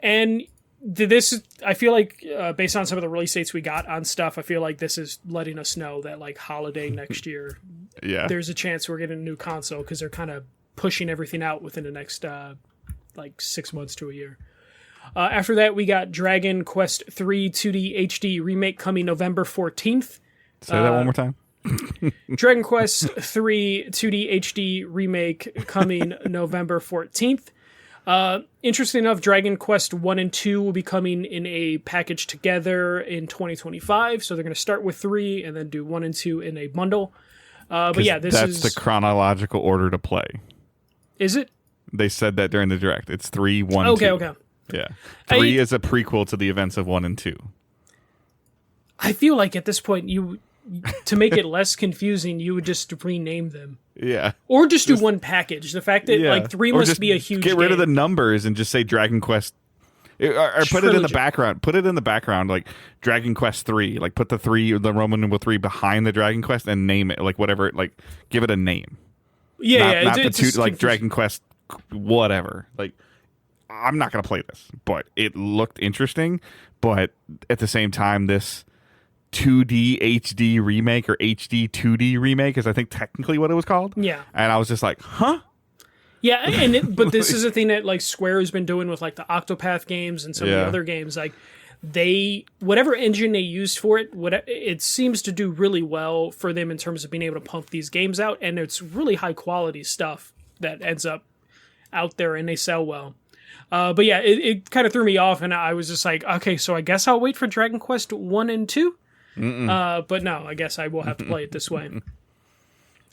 S2: and this I feel like based on some of the release dates we got on stuff, I feel like this is letting us know that like holiday next year, there's a chance we're getting a new console because they're kind of pushing everything out within the next like 6 months to a year. After that, we got Dragon Quest III 2D HD remake coming November 14th.
S1: Say that one more time.
S2: Dragon Quest III 2D HD remake coming November 14th. Interesting enough, Dragon Quest 1 and 2 will be coming in a package together in 2025. So they're going to start with 3 and then do 1 and 2 in a bundle. But yeah,
S1: that's the chronological order to play.
S2: Is it?
S1: They said that during the direct. It's 3, 1,
S2: okay,
S1: 2.
S2: Okay.
S1: Yeah. 3 is a prequel to the events of 1 and 2.
S2: I feel like at this point, to make it less confusing, you would just rename them.
S1: Yeah.
S2: Or just do one package. The fact that like 3 must be a huge
S1: get rid
S2: game.
S1: of the numbers and just say Dragon Quest. Or put it in the background. Put it in the background, like Dragon Quest 3. Like put the Roman numeral 3 behind the Dragon Quest and name it. Like whatever. Like give it a name.
S2: Yeah,
S1: not
S2: it's
S1: the two, like Dragon Quest whatever. Like I'm not gonna play this, but it looked interesting. But at the same time, this 2D HD remake or HD 2D remake is I think technically what it was called.
S2: Yeah,
S1: and I was just like, huh?
S2: Yeah, but this is a thing that like Square has been doing with like the Octopath games and some of the other games. Like whatever engine they used for it, it seems to do really well for them in terms of being able to pump these games out, and it's really high quality stuff that ends up out there and they sell well. But yeah, it kind of threw me off, and I was just like, okay, so I guess I'll wait for Dragon Quest 1 and 2. But no, I guess I will have to play it this way.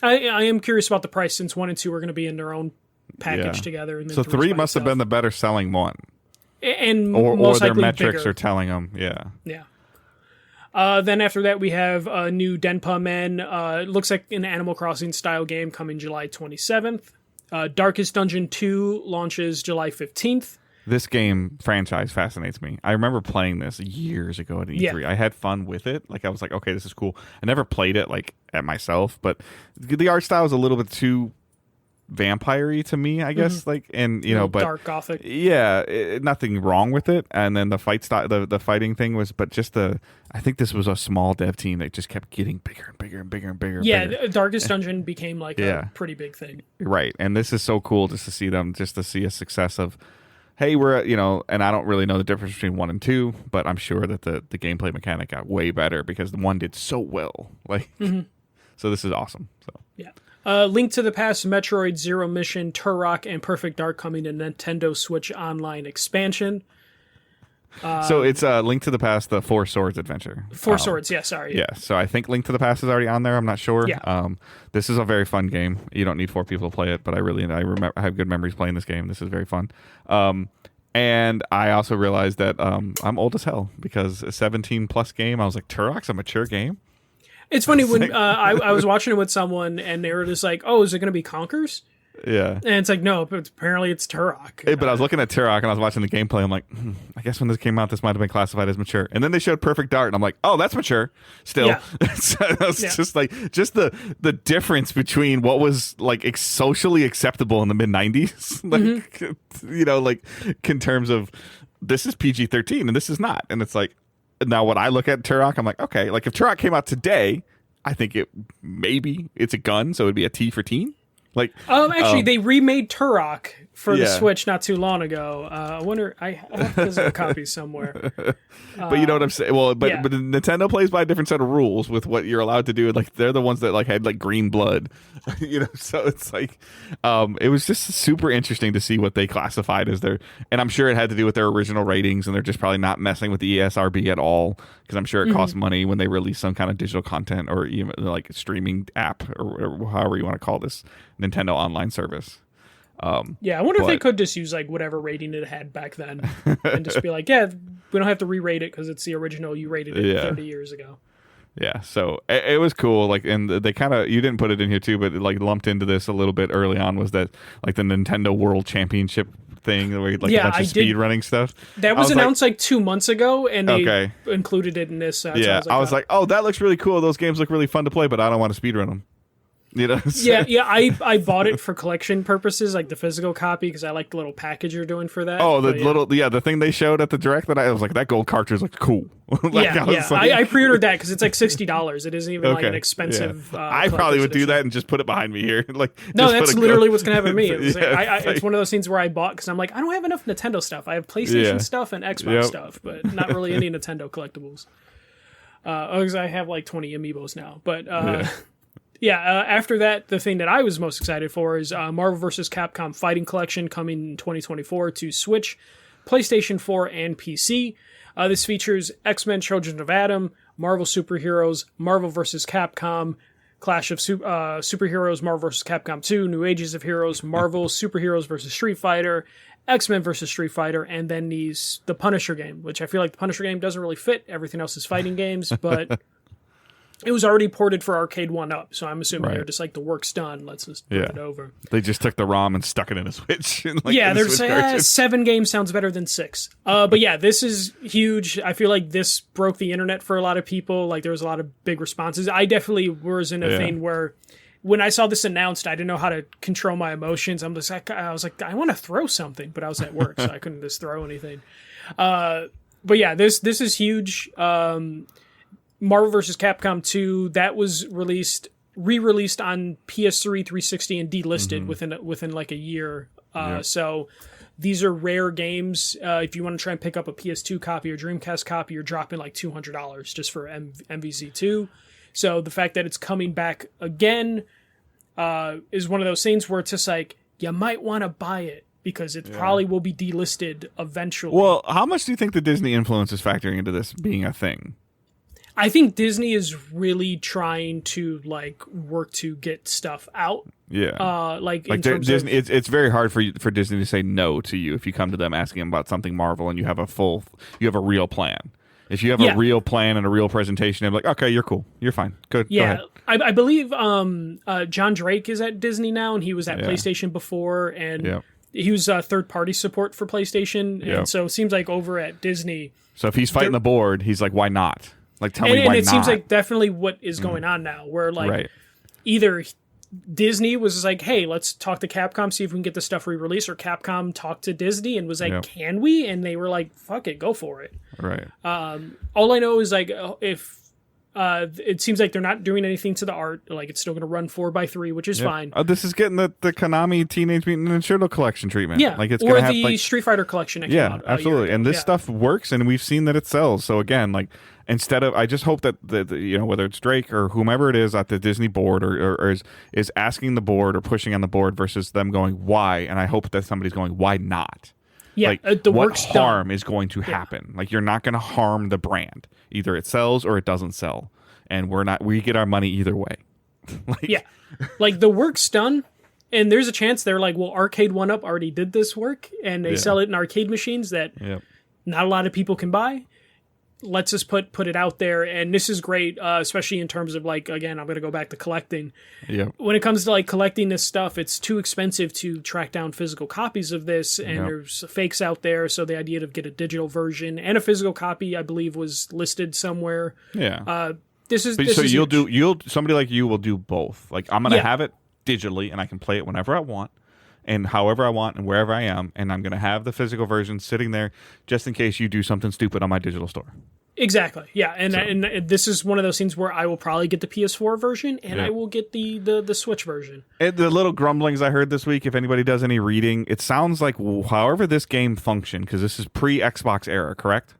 S2: I am curious about the price since 1 and 2 are going to be in their own package together. And then
S1: so 3 must have been the better selling one.
S2: And
S1: or
S2: most
S1: their
S2: likely
S1: metrics
S2: bigger.
S1: are telling them,
S2: Yeah. Then after that, we have a new Denpa Men. It looks like an Animal Crossing style game coming July 27th. Darkest Dungeon 2 launches July 15th.
S1: This game franchise fascinates me. I remember playing this years ago at E3.
S2: Yeah.
S1: I had fun with it. Like I was like, okay, this is cool. I never played it like at myself, but the art style is a little bit too vampire-y to me, I guess. Like, and you know, but
S2: dark gothic.
S1: Yeah, nothing wrong with it. And then the fight style, the fighting thing was, but just I think this was a small dev team that just kept getting bigger and bigger and bigger and bigger.
S2: Yeah,
S1: and bigger.
S2: Darkest Dungeon became like a pretty big thing.
S1: Right, and this is so cool just to see them, just to see a success of hey, and I don't really know the difference between 1 and 2, but I'm sure that the gameplay mechanic got way better because the 1 did so well. Like, so this is awesome. So
S2: yeah. Link to the Past, Metroid Zero Mission, Turok, and Perfect Dark coming to Nintendo Switch Online expansion.
S1: So it's Link to the Past, the Four Swords adventure.
S2: Four Swords, yeah, sorry.
S1: Yeah, so I think Link to the Past is already on there. I'm not sure.
S2: Yeah.
S1: This is a very fun game. You don't need 4 people to play it, but I have good memories playing this game. This is very fun. And I also realized that I'm old as hell because a 17-plus game, I was like, Turok's a mature game?
S2: It's funny when I was watching it with someone and they were just like, oh, is it going to be Conkers?
S1: Yeah.
S2: And it's like, no, but apparently it's Turok.
S1: Hey, but I was looking at Turok and I was watching the gameplay. I'm like, I guess when this came out, this might have been classified as mature. And then they showed Perfect Dark and I'm like, oh, that's mature still. Yeah. So it's just the difference between what was like socially acceptable in the mid 90s, like, in terms of this is PG-13 and this is not. And it's like, now when I look at Turok, I'm like, okay, like if Turok came out today, I think it's a gun. So it'd be a T for teen. Like,
S2: actually, they remade Turok for the Switch not too long ago. I wonder, I have physical copies somewhere.
S1: But you know what I'm saying? Well, but Nintendo plays by a different set of rules with what you're allowed to do. Like, they're the ones that like had like green blood, So it's like, it was just super interesting to see what they classified as their, and I'm sure it had to do with their original ratings, and they're just probably not messing with the ESRB at all because I'm sure it costs money when they release some kind of digital content or even like a streaming app or however you want to call this Nintendo online service.
S2: I wonder if they could just use like whatever rating it had back then and just be like, yeah, we don't have to re-rate it because it's the original. You rated it 30 years ago.
S1: Yeah, so it was cool. Like, and they kind of, you didn't put it in here too, but like lumped into this a little bit early on was that like the Nintendo World Championship thing where you like a bunch of speed running stuff.
S2: That was announced like 2 months ago, and they included it in this. So
S1: I was like, oh, that looks really cool. Those games look really fun to play, but I don't want to speed run them.
S2: So. Yeah. I bought it for collection purposes, like the physical copy, because I like the little package you're doing for that.
S1: Oh, the thing they showed at the direct that I was like, that gold cartridge looks cool.
S2: I pre-ordered that because it's like $60. It isn't even like an expensive.
S1: I probably would do that and just put it behind me here. Like,
S2: no, that's literally what's gonna happen to me. It's one of those things where I bought because I'm like, I don't have enough Nintendo stuff. I have PlayStation stuff and Xbox stuff, but not really any Nintendo collectibles. Because I have like 20 amiibos now, but. After that, the thing that I was most excited for is Marvel vs. Capcom Fighting Collection coming in 2024 to Switch, PlayStation 4, and PC. This features X-Men Children of Atom, Marvel Superheroes, Marvel vs. Capcom, Clash of Superheroes, Marvel vs. Capcom 2, New Ages of Heroes, Marvel Superheroes vs. Street Fighter, X-Men vs. Street Fighter, and then the Punisher game, which I feel like the Punisher game doesn't really fit. Everything else is fighting games, but... It was already ported for Arcade 1-Up, so I'm assuming they're just like, the work's done, let's just put it over.
S1: They just took the ROM and stuck it in a Switch.
S2: They're saying 7 games sounds better than 6. But yeah, this is huge. I feel like this broke the internet for a lot of people. Like, there was a lot of big responses. I definitely was in a thing where when I saw this announced, I didn't know how to control my emotions. I was like, I want to throw something, but I was at work, so I couldn't just throw anything. But yeah, this is huge. Marvel vs. Capcom 2, that was re-released on PS3, 360, and delisted within like a year. So these are rare games. If you want to try and pick up a PS2 copy or Dreamcast copy, you're dropping like $200 just for MVZ2. So the fact that it's coming back again is one of those things where it's just like, you might want to buy it because it probably will be delisted eventually.
S1: Well, how much do you think the Disney influence is factoring into this being a thing?
S2: I think Disney is really trying to like work to get stuff out.
S1: Yeah.
S2: In terms
S1: Disney, it's very hard for Disney to say no to you if you come to them asking them about something Marvel and you have a real plan. If you have a real plan and a real presentation, they're like, okay, you're cool, you're fine, good.
S2: Yeah,
S1: go ahead.
S2: I believe John Drake is at Disney now, and he was at PlayStation before, and he was third party support for PlayStation, and so it seems like over at Disney.
S1: So if he's fighting the board, he's like, why not? Like, tell me why not.
S2: And it seems like definitely what is going on now, where like either Disney was like, hey, let's talk to Capcom, see if we can get this stuff re-released, or Capcom talked to Disney and was like, can we? And they were like, fuck it, go for it.
S1: Right.
S2: All I know is like if It seems like they're not doing anything to the art. Like, it's still going to run 4x3, which is fine.
S1: This is getting the Konami Teenage Mutant Ninja Turtle collection treatment.
S2: Yeah,
S1: like it's
S2: or
S1: gonna have,
S2: the
S1: like,
S2: Street Fighter collection. That came out
S1: absolutely. And this stuff works, and we've seen that it sells. So again, like, instead of, I just hope that the whether it's Drake or whomever it is at the Disney board or is asking the board or pushing on the board versus them going why, and I hope that somebody's going why not.
S2: Yeah,
S1: like,
S2: the
S1: what
S2: work's
S1: harm
S2: done.
S1: is going to happen? Like, you're not going to harm the brand. Either it sells or it doesn't sell, and we get our money either way.
S2: Like, the work's done, and there's a chance they're like, well, Arcade 1-Up already did this work, and they sell it in arcade machines that not a lot of people can buy. Let's just put it out there, and this is great, especially in terms of, like, again, I'm going to go back to collecting.
S1: Yeah.
S2: When it comes to, like, collecting this stuff, it's too expensive to track down physical copies of this, and there's fakes out there, so the idea to get a digital version and a physical copy, I believe, was listed somewhere.
S1: Yeah. Somebody like you will do both. Like, I'm going to have it digitally, and I can play it whenever I want, and however I want, and wherever I am, and I'm going to have the physical version sitting there just in case you do something stupid on my digital store.
S2: Exactly. Yeah, and this is one of those things where I will probably get the PS4 version, and I will get the Switch version.
S1: And the little grumblings I heard this week, if anybody does any reading, it sounds like however this game functioned, because this is pre-Xbox era, correct?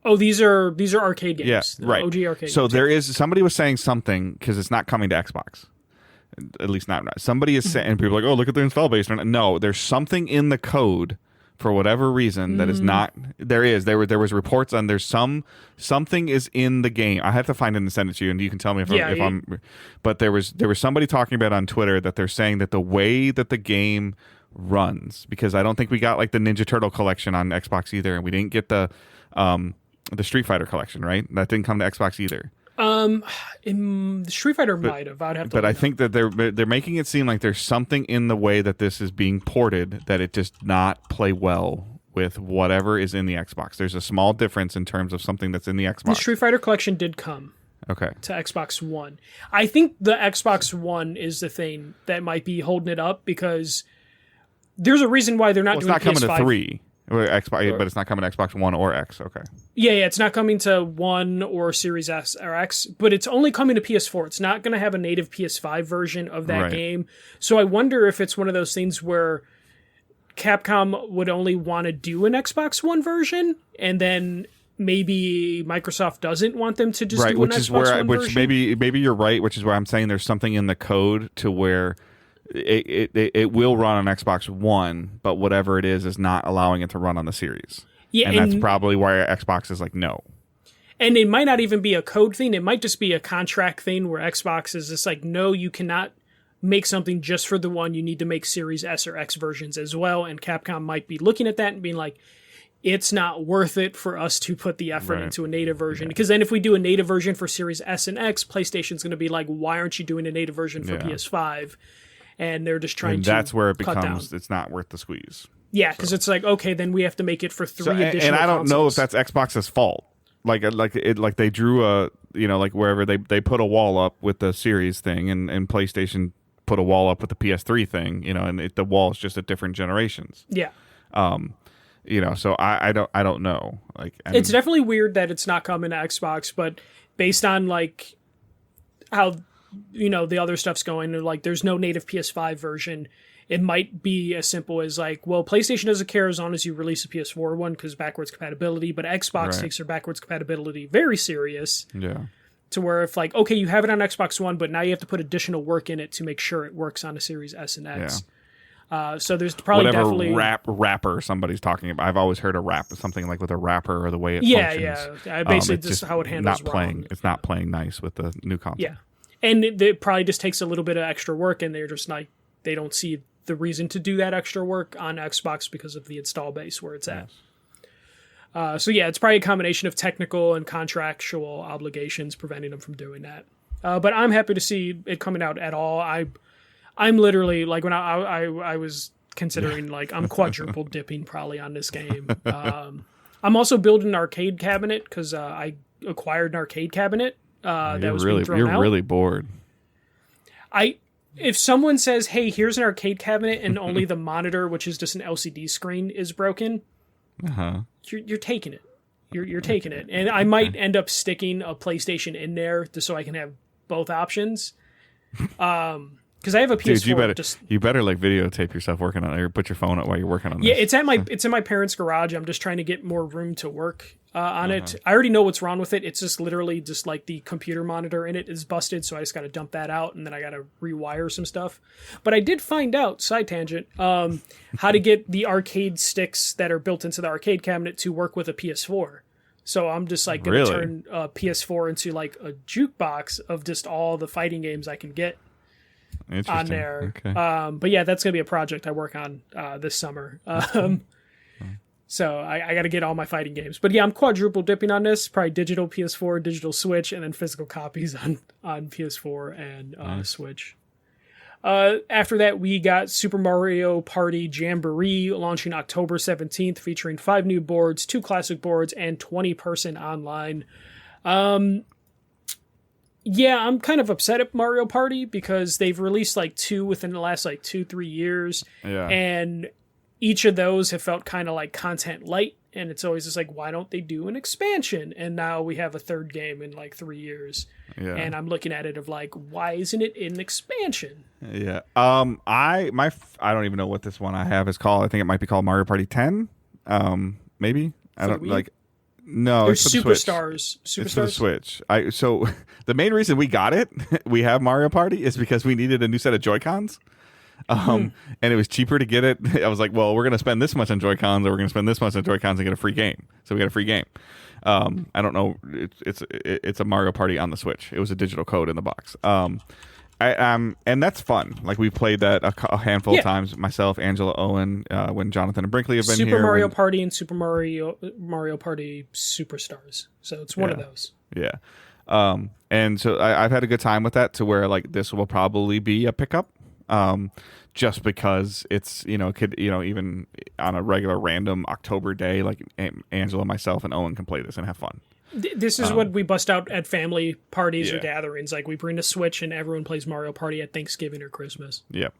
S2: Oh, these are arcade games.
S1: Yeah, right.
S2: OG arcade
S1: so
S2: games.
S1: there is, somebody was saying something, because it's not coming to Xbox. At least not. Somebody is saying, and people are like, oh, look at the install base. No, there's something in the code for whatever reason that is not. There was reports on there's something is in the game. I have to find it and send it to you, and you can tell me if I'm. But there was somebody talking about on Twitter that they're saying that the way that the game runs, because I don't think we got like the Ninja Turtle collection on Xbox either, and we didn't get the Street Fighter collection, right? That didn't come to Xbox either.
S2: In the Street Fighter might have. I'd have to.
S1: But I think that they're making it seem like there's something in the way that this is being ported that it does not play well with whatever is in the Xbox. There's a small difference in terms of something that's in the Xbox.
S2: The Street Fighter collection did come.
S1: Okay.
S2: To Xbox One. I think the Xbox One is the thing that might be holding it up, because there's a reason why they're not doing PS5.
S1: It's not coming to 3. Xbox, but it's not coming to Xbox One or X. Okay.
S2: Yeah, it's not coming to One or Series S or X, but it's only coming to PS4. It's not going to have a native PS5 version of that game. So I wonder if it's one of those things where Capcom would only want to do an Xbox One version, and then maybe Microsoft doesn't want them to just do an Xbox One version.
S1: Maybe you're right, which is where I'm saying there's something in the code to where it will run on Xbox One, but whatever it is not allowing it to run on the Series. Yeah, and that's probably why Xbox is like, no.
S2: And it might not even be a code thing. It might just be a contract thing where Xbox is just like, no, you cannot make something just for the One. You need to make Series S or X versions as well. And Capcom might be looking at that and being like, it's not worth it for us to put the effort into a native version. Because then if we do a native version for Series S and X, PlayStation's going to be like, why aren't you doing a native version for PS5? And they're just trying to
S1: that's where it
S2: cut
S1: becomes
S2: down.
S1: It's not worth the squeeze.
S2: Yeah, because it's like, okay, then we have to make it for three additional
S1: and I don't
S2: consoles.
S1: know if that's Xbox's fault. Like they drew a, like wherever they put a wall up with the Series thing, and PlayStation put a wall up with the PS3 thing, and the wall is just at different generations.
S2: Yeah.
S1: So I don't know. Like,
S2: it's definitely weird that it's not coming to Xbox, but based on like how the other stuff's going, like there's no native PS5 version. It might be as simple as like, well, PlayStation doesn't care as long as you release a PS4 one because backwards compatibility, but Xbox takes their backwards compatibility very serious.
S1: Yeah.
S2: To where if like, okay, you have it on Xbox One, but now you have to put additional work in it to make sure it works on a Series S and X. Yeah. So there's probably definitely
S1: wrapper somebody's talking about. I've always heard a wrap something like with a wrapper or the way it functions.
S2: Yeah. Basically, just how it handles
S1: It's not playing nice with the new console.
S2: Yeah, and it probably just takes a little bit of extra work, and they're just like they don't see the reason to do that extra work on Xbox because of the install base where it's at. So yeah, it's probably a combination of technical and contractual obligations preventing them from doing that. But I'm happy to see it coming out at all. I'm literally like when I was considering like I'm quadruple dipping probably on this game. I'm also building an arcade cabinet because I acquired an arcade cabinet that was being thrown out.
S1: You're really bored.
S2: If someone says, hey, here's an arcade cabinet and only the monitor, which is just an LCD screen, is broken, you're taking it. you're taking it. And I might end up sticking a PlayStation in there just so I can have both options. Because I have a PS4.
S1: Dude, you better like videotape yourself working on it, or put your phone out while you're working on this.
S2: Yeah, it's in my parents' garage. I'm just trying to get more room to work on it. I already know what's wrong with it. It's just literally just like the computer monitor in it is busted, so I just got to dump that out, and then I got to rewire some stuff. But I did find out, side tangent, how to get the arcade sticks that are built into the arcade cabinet to work with a PS4. So I'm just like going to turn PS4 into like a jukebox of just all the fighting games I can get on there. Okay. But yeah, that's gonna be a project I work on this summer. So I got to get all my fighting games. But yeah, I'm quadruple dipping on this. Probably digital PS4, digital Switch, and then physical copies on PS4 and Switch. After that, we got Super Mario Party Jamboree launching October 17th, featuring 5 new boards, 2 classic boards, and 20-person online. Yeah, I'm kind of upset at Mario Party because they've released like 2 within the last like 2-3 years.
S1: Yeah.
S2: And each of those have felt kind of like content light. And it's always just like, why don't they do an expansion? And now we have a 3rd game in like 3 years. Yeah. And I'm looking at it of like, why isn't it an expansion?
S1: Yeah. I don't even know what this one I have is called. I think it might be called Mario Party 10. Maybe. I don't like. No,
S2: there's
S1: it's for
S2: Superstars.
S1: It's for the Switch. So the main reason we got it, we have Mario Party, is because we needed a new set of Joy-Cons. And it was cheaper to get it. I was like, well, we're going to spend this much on Joy-Cons, or we're going to spend this much on Joy-Cons and get a free game. So we got a free game. I don't know. It's a Mario Party on the Switch. It was a digital code in the box. And that's fun. Like we played that a handful of times. Myself, Angela, Owen, when Jonathan and Brinkley have been here.
S2: Super Mario Party and Super Mario Party Superstars. So it's one of those. Yeah.
S1: And so I've had a good time with that, to where like this will probably be a pickup. Just because it's, even on a regular random October day, like Angela, myself, and Owen can play this and have fun.
S2: This is what we bust out at family parties or gatherings. Like we bring a Switch and everyone plays Mario Party at Thanksgiving or Christmas.
S1: Yeah.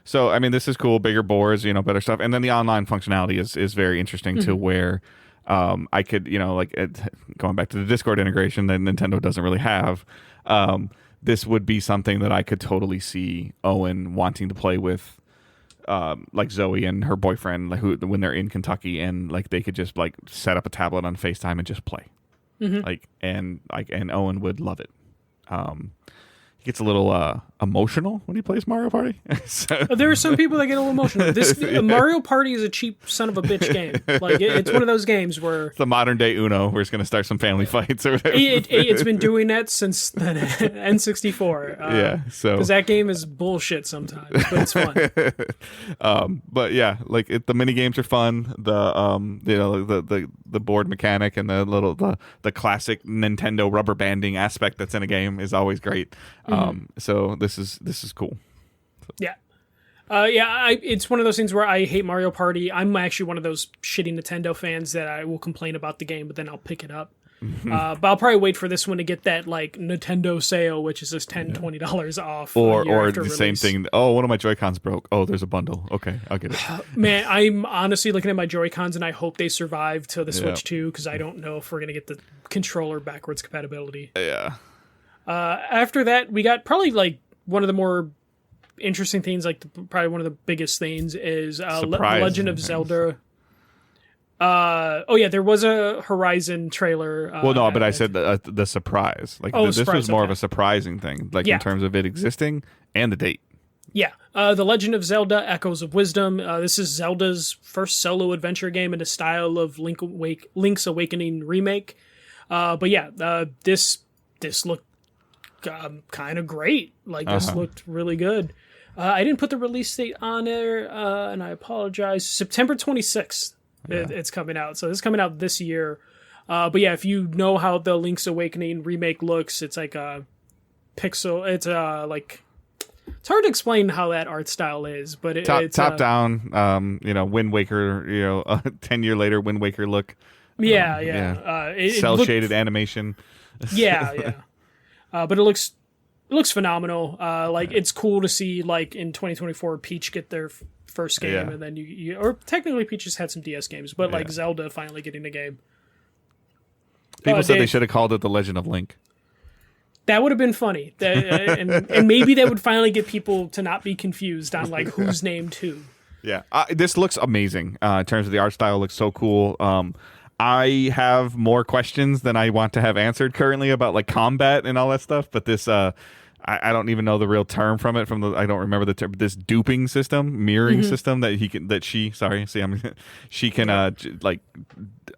S1: So, I mean, this is cool. Bigger boards, better stuff. And then the online functionality is very interesting to where I could, going back to the Discord integration that Nintendo doesn't really have, this would be something that I could totally see Owen wanting to play with, like Zoe and her boyfriend, like when they're in Kentucky, and like they could just like set up a tablet on FaceTime and just play. And Owen would love it. He gets a little emotional when he plays Mario Party. So.
S2: There are some people that get a little emotional. Mario Party is a cheap son of a bitch game. Like it's one of those games where
S1: it's the modern day Uno, where it's going to start some family fights or whatever.
S2: It's been doing that since the N64. So because that game is bullshit sometimes, but it's fun.
S1: But yeah, like the mini games are fun. The board mechanic and the classic Nintendo rubber banding aspect that's in a game is always great. So this is cool.
S2: Yeah. It's one of those things where I hate Mario Party. I'm actually one of those shitty Nintendo fans that I will complain about the game, but then I'll pick it up. But I'll probably wait for this one to get that like Nintendo sale, which is just $10-$20 off.
S1: Or the release. Same thing. Oh, one of my Joy-Cons broke. Oh, there's a bundle. Okay, I'll get it.
S2: Man, I'm honestly looking at my Joy-Cons and I hope they survive to the Switch 2, because I don't know if we're going to get the controller backwards compatibility.
S1: Yeah.
S2: After that, we got probably like one of the more interesting things, like probably one of the biggest things is Legend of Zelda. There was a Horizon trailer.
S1: But I said the surprise. Like this surprise, was more of a surprising thing, like in terms of it existing and the date.
S2: Yeah, The Legend of Zelda: Echoes of Wisdom. This is Zelda's first solo adventure game in the style of Link's Awakening remake. This looked kind of great. Like this looked really good. I didn't put the release date on there, and I apologize. September 26th. It's coming out. So this is coming out this year. If you know how the Link's Awakening remake looks, it's like a pixel. It's it's hard to explain how that art style is, but it's
S1: top down. Wind Waker. 10-year later, Wind Waker look.
S2: Cell
S1: shaded animation.
S2: But it looks phenomenal. It's cool to see like in 2024 Peach get their first game, and then you or technically Peach has had some DS games, but like Zelda finally getting a game.
S1: People said they should have called it The Legend of Link.
S2: That would have been funny. And maybe that would finally get people to not be confused on like who's named who.
S1: Yeah, this looks amazing. In terms of the art style, looks so cool. I have more questions than I want to have answered currently about like combat and all that stuff. But this, I don't even know the real term from it. I don't remember the term. This duping system, mirroring system that she can like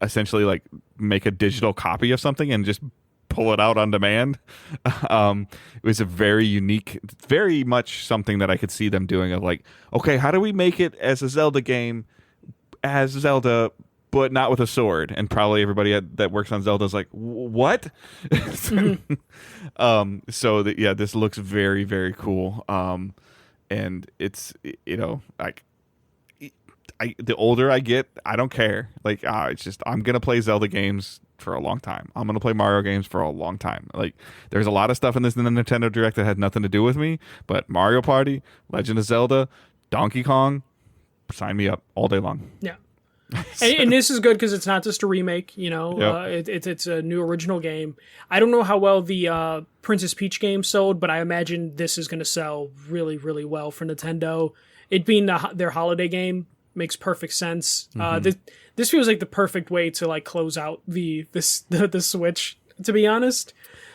S1: essentially like make a digital copy of something and just pull it out on demand. It was a very unique, very much something that I could see them doing of like, okay, how do we make it as a Zelda game, as Zelda, but not with a sword? And probably everybody that works on Zelda is like, what? So this looks very, very cool. And it's, like, the older I get, I don't care. Like, it's just, I'm going to play Zelda games for a long time. I'm going to play Mario games for a long time. Like, there's a lot of stuff in this Nintendo Direct that had nothing to do with me, but Mario Party, Legend of Zelda, Donkey Kong, sign me up all day long.
S2: Yeah. And this is good because it's not just a remake, it's a new original game. I don't know how well the Princess Peach game sold, but I imagine this is going to sell really, really well for Nintendo. It being their holiday game makes perfect sense. This feels like the perfect way to like close out the Switch, to be honest,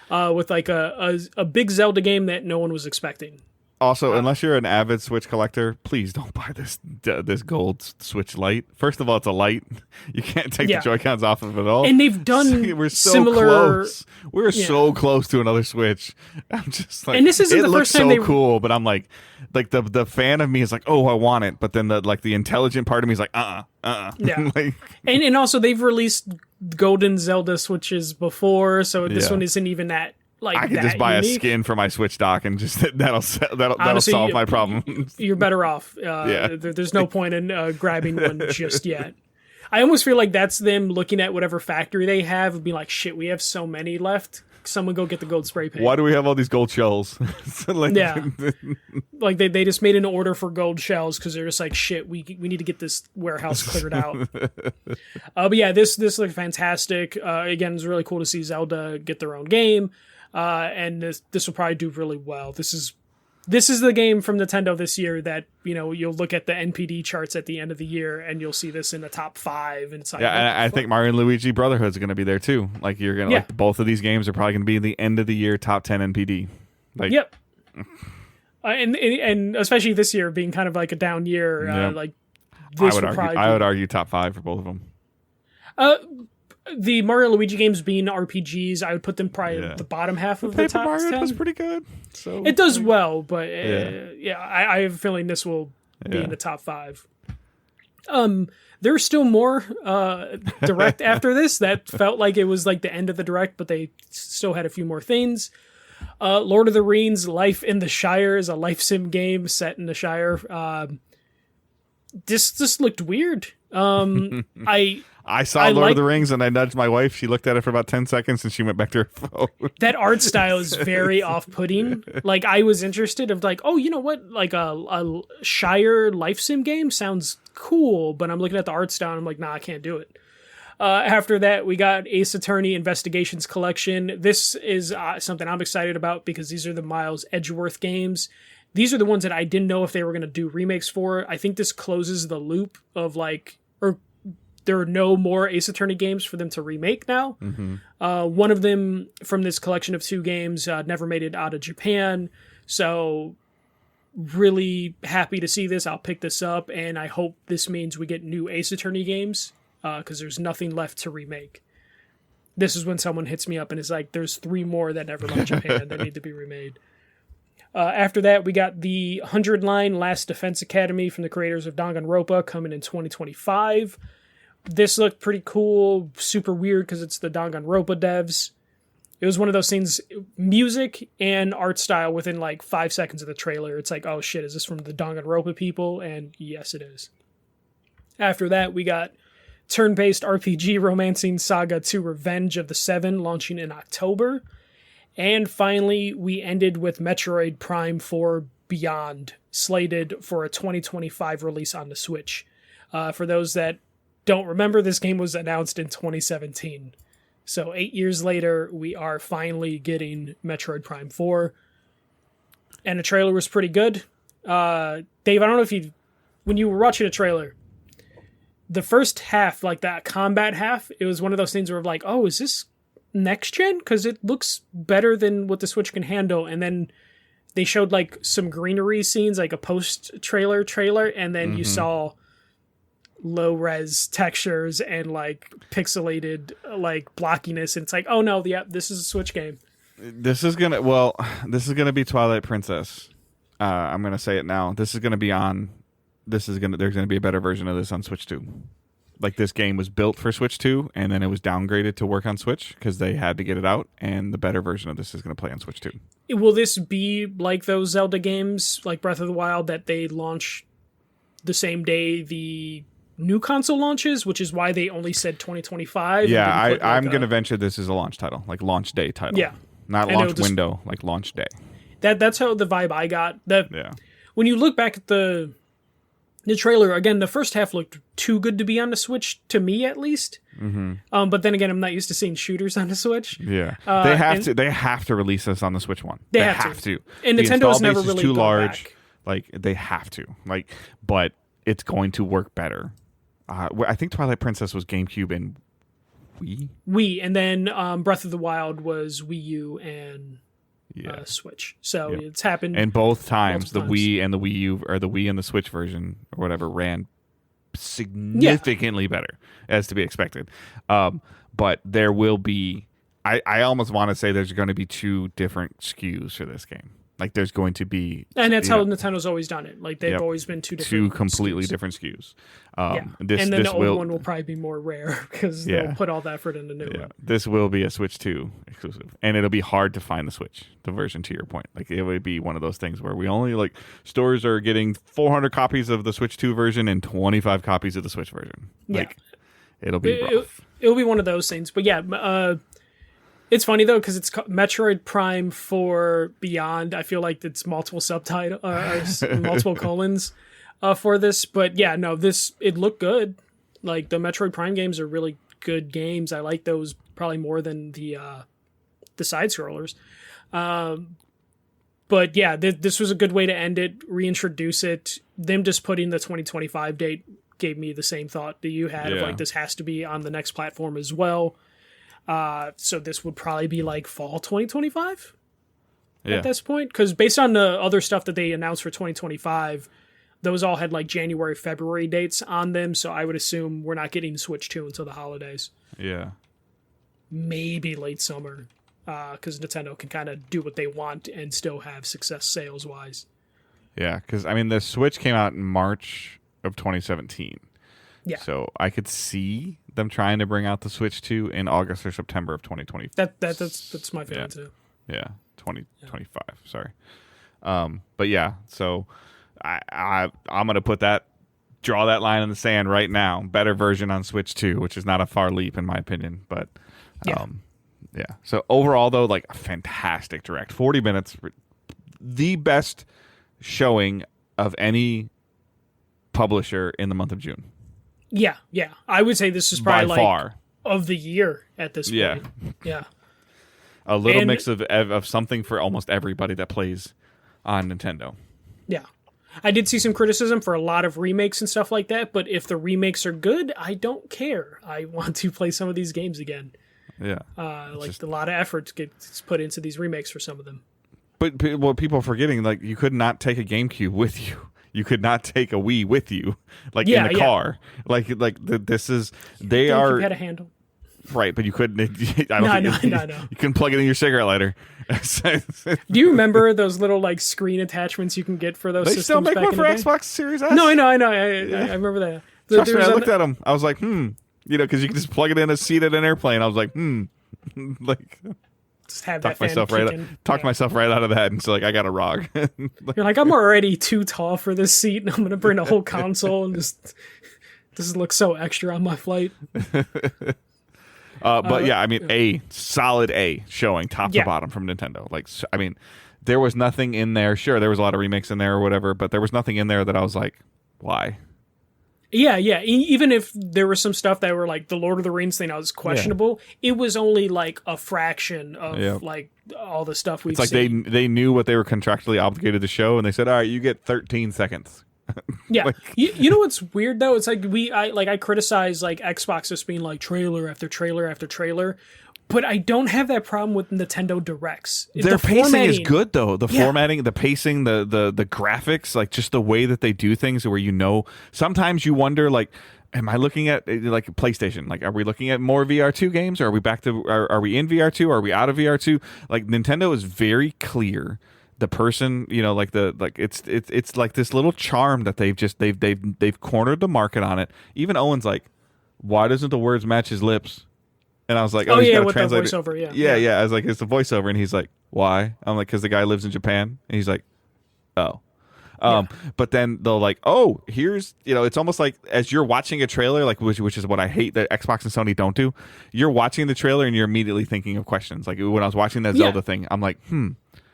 S2: with like a big Zelda game that no one was expecting.
S1: Also, unless you're an avid Switch collector, please don't buy this gold Switch Lite. First of all, it's a Lite. You can't take the Joy-Cons off of it at all.
S2: And they've done
S1: we're so
S2: similar...
S1: close. We're so close to another Switch. I'm just like,
S2: and this isn't
S1: it
S2: the
S1: looks
S2: first time
S1: so cool, but I'm like the fan of me is like, oh, I want it, but then the intelligent part of me is like,
S2: Yeah.
S1: like,
S2: and also they've released golden Zelda Switches before, so this one isn't even that. Like,
S1: I could just buy a skin for my Switch dock and just that'll
S2: Honestly,
S1: solve my problem.
S2: You're better off. There's no point in grabbing one just yet. I almost feel like that's them looking at whatever factory they have and being like, shit, we have so many left. Someone go get the gold spray paint.
S1: Why do we have all these gold shells?
S2: Like they just made an order for gold shells because they're just like, shit, we need to get this warehouse cleared out. But yeah, this looks fantastic. Again, it's really cool to see Zelda get their own game. And this will probably do really well. This is the game from Nintendo this year that, you'll look at the NPD charts at the end of the year and you'll see this in the top 5. And it's like,
S1: and I think Mario and Luigi Brotherhood is going to be there too. Like you're going to like both of these games are probably going to be in the end of the year top 10 NPD. Like,
S2: yep. And especially this year being kind of like a down year, like this
S1: I would argue top 5 for both of them.
S2: The Mario and Luigi games being RPGs, I would put them probably at the bottom half of the top
S1: Mario
S2: 10.
S1: Was pretty good. So
S2: it does well, but I have a feeling this will be in the top 5. There's still more Direct after this that felt like it was like the end of the Direct, but they still had a few more things. Lord of the Rings: Life in the Shire is a life sim game set in the Shire. This just looked weird. I
S1: saw Lord of the Rings and I nudged my wife. She looked at it for about 10 seconds and she went back to her phone.
S2: That art style is very off-putting. Like, I was interested of like, oh, you know what? Like a Shire life sim game sounds cool, but I'm looking at the art style and I'm like, nah, I can't do it. After that, we got Ace Attorney Investigations Collection. This is something I'm excited about because these are the Miles Edgeworth games. These are the ones that I didn't know if they were going to do remakes for. I think this closes the loop of there are no more Ace Attorney games for them to remake now. One of them from this collection of 2 games never made it out of Japan. So really happy to see this. I'll pick this up, and I hope this means we get new Ace Attorney games because there's nothing left to remake. This is when someone hits me up and is like, there's 3 more that never left Japan that need to be remade. After that, we got the 100-line Last Defense Academy from the creators of Danganronpa coming in 2025. This looked pretty cool, super weird because it's the Danganronpa devs. It was one of those things, music and art style within like 5 seconds of the trailer. It's like, oh shit, is this from the Danganronpa people? And yes, it is. After that, we got turn-based RPG Romancing Saga 2 Revenge of the Seven launching in October. And finally, we ended with Metroid Prime 4 Beyond, slated for a 2025 release on the Switch. For those that don't remember, this game was announced in 2017. So 8 years later, we are finally getting Metroid Prime 4. And the trailer was pretty good. Dave, I don't know if when you were watching the trailer, the first half, like that combat half, it was one of those things where like, oh, is this next gen? Because it looks better than what the Switch can handle. And then they showed like some greenery scenes, like a post-trailer, and then you saw low-res textures and like pixelated like blockiness. And it's like, oh no, this is a Switch game.
S1: This is gonna be Twilight Princess. I'm gonna say it now. There's gonna be a better version of this on Switch 2. Like, this game was built for Switch 2, and then it was downgraded to work on Switch because they had to get it out, and the better version of this is going to play on Switch 2.
S2: Will this be like those Zelda games, like Breath of the Wild, that they launch the same day the new console launches, which is why they only said 2025?
S1: Yeah, I'm going to venture this is a launch title, like launch day title.
S2: Yeah.
S1: Not launch window, like launch day.
S2: That's how the vibe I got. When you look back at the trailer, again, the first half looked too good to be on the Switch, to me at least. Mm-hmm. But then again, I'm not used to seeing shooters on the Switch.
S1: Yeah, they have to release this on the Switch 1. They have to.
S2: And Nintendo's never really
S1: too large.
S2: Back.
S1: Like, they have to. Like, but it's going to work better. I think Twilight Princess was GameCube and Wii,
S2: and then Breath of the Wild was Wii U and Switch. So it's happened.
S1: And both times, the Wii and the Wii U, or the Wii and the Switch version, or whatever, ran significantly better, as to be expected. But there will be, I almost want to say there's going to be 2 different SKUs for this game. Like, there's going to be...
S2: And that's how Nintendo's always done it. Like, they've always been 2 different
S1: 2 completely
S2: SKUs.
S1: Different SKUs.
S2: And then the old one will probably be more rare, because they'll put all the effort in the new one.
S1: This will be a Switch 2 exclusive. And it'll be hard to find the Switch, the version, to your point. Like, it would be one of those things where we only, like, stores are getting 400 copies of the Switch 2 version and 25 copies of the Switch version. Like, it'll be rough.
S2: It'll be one of those things. But yeah, it's funny though, because it's Metroid Prime 4 Beyond. I feel like it's multiple subtitle, multiple colons for this. But yeah, no, it looked good. Like, the Metroid Prime games are really good games. I like those probably more than the side scrollers. But yeah, this was a good way to end it, reintroduce it. Them just putting the 2025 date gave me the same thought that you had of like, this has to be on the next platform as well. So this would probably be like fall 2025 at this point, because based on the other stuff that they announced for 2025, those all had like January, February dates on them. So I would assume we're not getting Switch 2 until the holidays.
S1: Yeah,
S2: maybe late summer, because Nintendo can kind of do what they want and still have success sales wise.
S1: Yeah, because I mean, the Switch came out in March of 2017.
S2: Yeah.
S1: So I could see them trying to bring out the Switch 2 in August or September of 2020.
S2: That's my feeling too.
S1: Yeah, 2025. Sorry. But yeah, so I'm gonna draw that line in the sand right now. Better version on Switch 2, which is not a far leap in my opinion. But yeah. So overall though, like, a fantastic direct. 40 minutes, the best showing of any publisher in the month of June.
S2: Yeah. I would say this is probably
S1: by far
S2: of the year at this point. Yeah.
S1: A little mix of something for almost everybody that plays on Nintendo.
S2: Yeah. I did see some criticism for a lot of remakes and stuff like that, but if the remakes are good, I don't care. I want to play some of these games again.
S1: Yeah.
S2: A lot of effort gets put into these remakes for some of them.
S1: But what people are forgetting, like, you could not take a GameCube with you. You could not take a Wii with you, like, in the car. This is they are.
S2: You had a handle,
S1: right? But you couldn't.
S2: No.
S1: You couldn't plug it in your cigarette lighter.
S2: Do you remember those little like screen attachments you can get for those?
S1: They
S2: systems
S1: still make
S2: back
S1: one
S2: in
S1: for
S2: the day?
S1: Xbox Series S.
S2: No, I know. I remember that.
S1: Trust me, I looked at them. I was like, because you can just plug it in a seat at an airplane. I was like, like.
S2: Just have
S1: talk
S2: that
S1: myself right out of that, and so like I got a ROG.
S2: You're like, I'm already too tall for this seat, and I'm gonna bring a whole console and just this looks so extra on my flight.
S1: But yeah, I mean, a solid A showing top to bottom from Nintendo. Like, I mean, there was nothing in there. Sure, there was a lot of remakes in there or whatever, but there was nothing in there that I was like, why?
S2: Yeah, yeah. Even if there was some stuff that were like the Lord of the Rings thing that was questionable, it was only like a fraction of like all the stuff we've seen.
S1: It's like they knew what they were contractually obligated to show, and they said, all right, you get 13 seconds.
S2: Yeah. You know what's weird though? It's like I criticize like Xbox as being like trailer after trailer after trailer. But I don't have that problem with Nintendo Directs.
S1: Their pacing is good, though. The formatting, the pacing, the graphics, like just the way that they do things where sometimes you wonder, like, am I looking at like PlayStation? Like, are we looking at more VR2 games? Or are we back to, are we in VR2? Are we out of VR2? Like, Nintendo is very clear. The person, it's like this little charm that they've cornered the market on it. Even Owen's like, why doesn't the words match his lips? And I was like, he's got to translate
S2: the voiceover,
S1: yeah. I was like, it's the voiceover, and he's like, why? I'm like, because the guy lives in Japan, and he's like, oh. But then they'll like, oh, here's, it's almost like as you're watching a trailer, like which is what I hate that Xbox and Sony don't do. You're watching the trailer and you're immediately thinking of questions. Like when I was watching that Zelda thing, I'm like,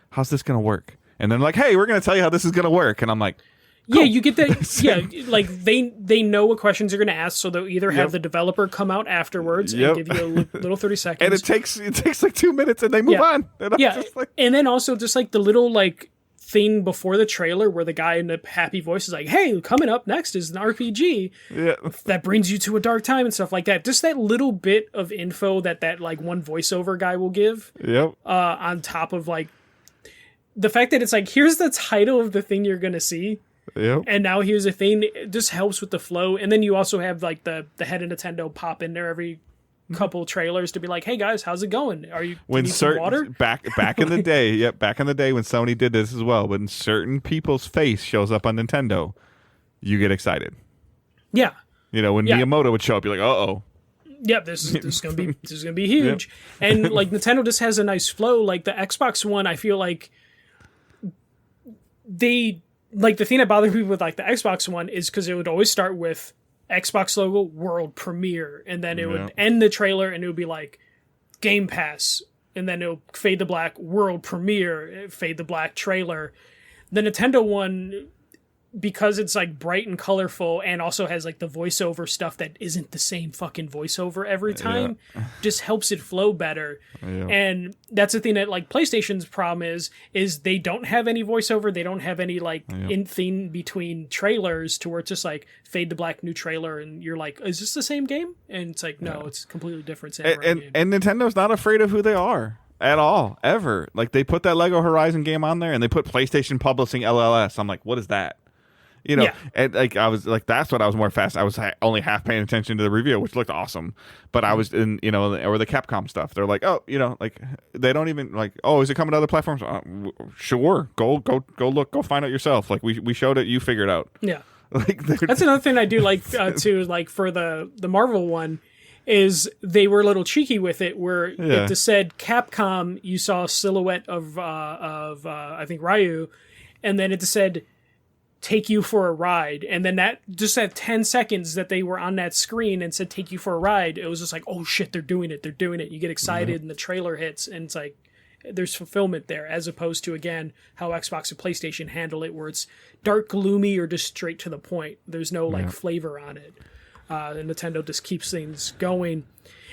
S1: how's this gonna work? And then like, hey, we're gonna tell you how this is gonna work, and I'm like.
S2: Cool. Yeah, you get that. Yeah, like they know what questions you're going to ask, so they'll either have the developer come out afterwards and give you a little 30 seconds,
S1: and it takes like 2 minutes, and they move on. And
S2: and then also just like the little like thing before the trailer where the guy in the happy voice is like, "Hey, coming up next is an RPG that brings you to a dark time," and stuff like that. Just that little bit of info that like one voiceover guy will give. On top of like the fact that it's like, here's the title of the thing you're going to see.
S1: Yep.
S2: And now here's the thing, it just helps with the flow. And then you also have like the head of Nintendo pop in there every couple trailers to be like, hey guys, how's it going? Are you need some water?
S1: Back in the day, back in the day when Sony did this as well, when certain people's face shows up on Nintendo, you get excited.
S2: Yeah.
S1: When Miyamoto would show up, you're like, uh-oh.
S2: Yep, this is gonna be huge. Yep. And like Nintendo just has a nice flow. Like the Xbox One, I feel like like the thing that bothered people with like the Xbox One is because it would always start with Xbox logo, world premiere, and then it would end the trailer and it would be like Game Pass, and then it would fade to black, world premiere, fade to black, trailer. The Nintendo one, because it's like bright and colorful and also has like the voiceover stuff that isn't the same fucking voiceover every time, just helps it flow better. And that's the thing that like PlayStation's problem is they don't have any voiceover. They don't have any like in thing between trailers to where it's just like fade to black, new trailer, and you're like, is this the same game? And it's like, no, it's completely different.
S1: And Nintendo's not afraid of who they are. At all, ever. Like they put that Lego Horizon game on there, and they put PlayStation Publishing LLS. I'm like, what is that? And like I was like, that's what I was more fast. I was only half paying attention to the review, which looked awesome. But I was in, or the Capcom stuff. They're like, oh, like they don't even like, oh, is it coming to other platforms? Sure, go look, go find out yourself. Like we showed it, you figure it out.
S2: Yeah, like that's another thing I do like too. Like for the Marvel one, is they were a little cheeky with it, where it just said Capcom. You saw a silhouette of I think Ryu, and then it just said, take you for a ride, and then that 10 seconds that they were on that screen and said take you for a ride, it was just like, oh shit, they're doing it, you get excited and the trailer hits, and it's like there's fulfillment there, as opposed to again how Xbox and PlayStation handle it, where it's dark, gloomy, or just straight to the point. There's no like flavor on it. And Nintendo just keeps things going.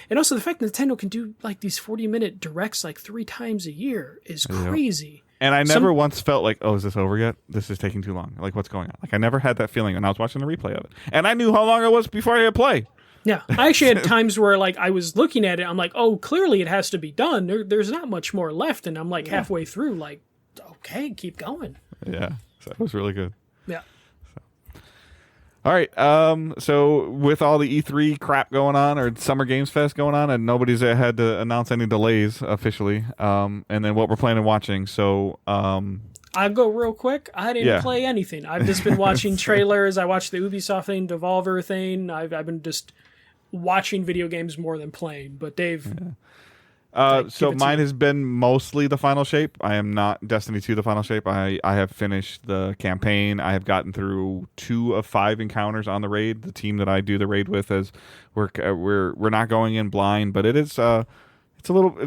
S2: And also the fact that Nintendo can do like these 40-minute directs like 3 times a year is crazy.
S1: And I never once felt like, oh, is this over yet? This is taking too long. Like, what's going on? Like, I never had that feeling when I was watching the replay of it. And I knew how long it was before I hit play.
S2: Yeah. I actually had times where, like, I was looking at it, I'm like, oh, clearly it has to be done. There's not much more left. And I'm, like, halfway through, like, okay, keep going.
S1: Yeah. So it was really good.
S2: Yeah.
S1: All right. So with all the E3 crap going on, or Summer Games Fest going on, and nobody's had to announce any delays officially, and then what we're planning on watching. So
S2: I'll go real quick. I didn't play anything. I've just been watching trailers. I watched the Ubisoft thing, Devolver thing. I've been just watching video games more than playing. But Dave...
S1: So mine has been mostly the Final Shape. I am not Destiny 2 the Final Shape. I have finished the campaign. I have gotten through 2 of 5 encounters on the raid. The team that I do the raid with is we're not going in blind, but it is it's a little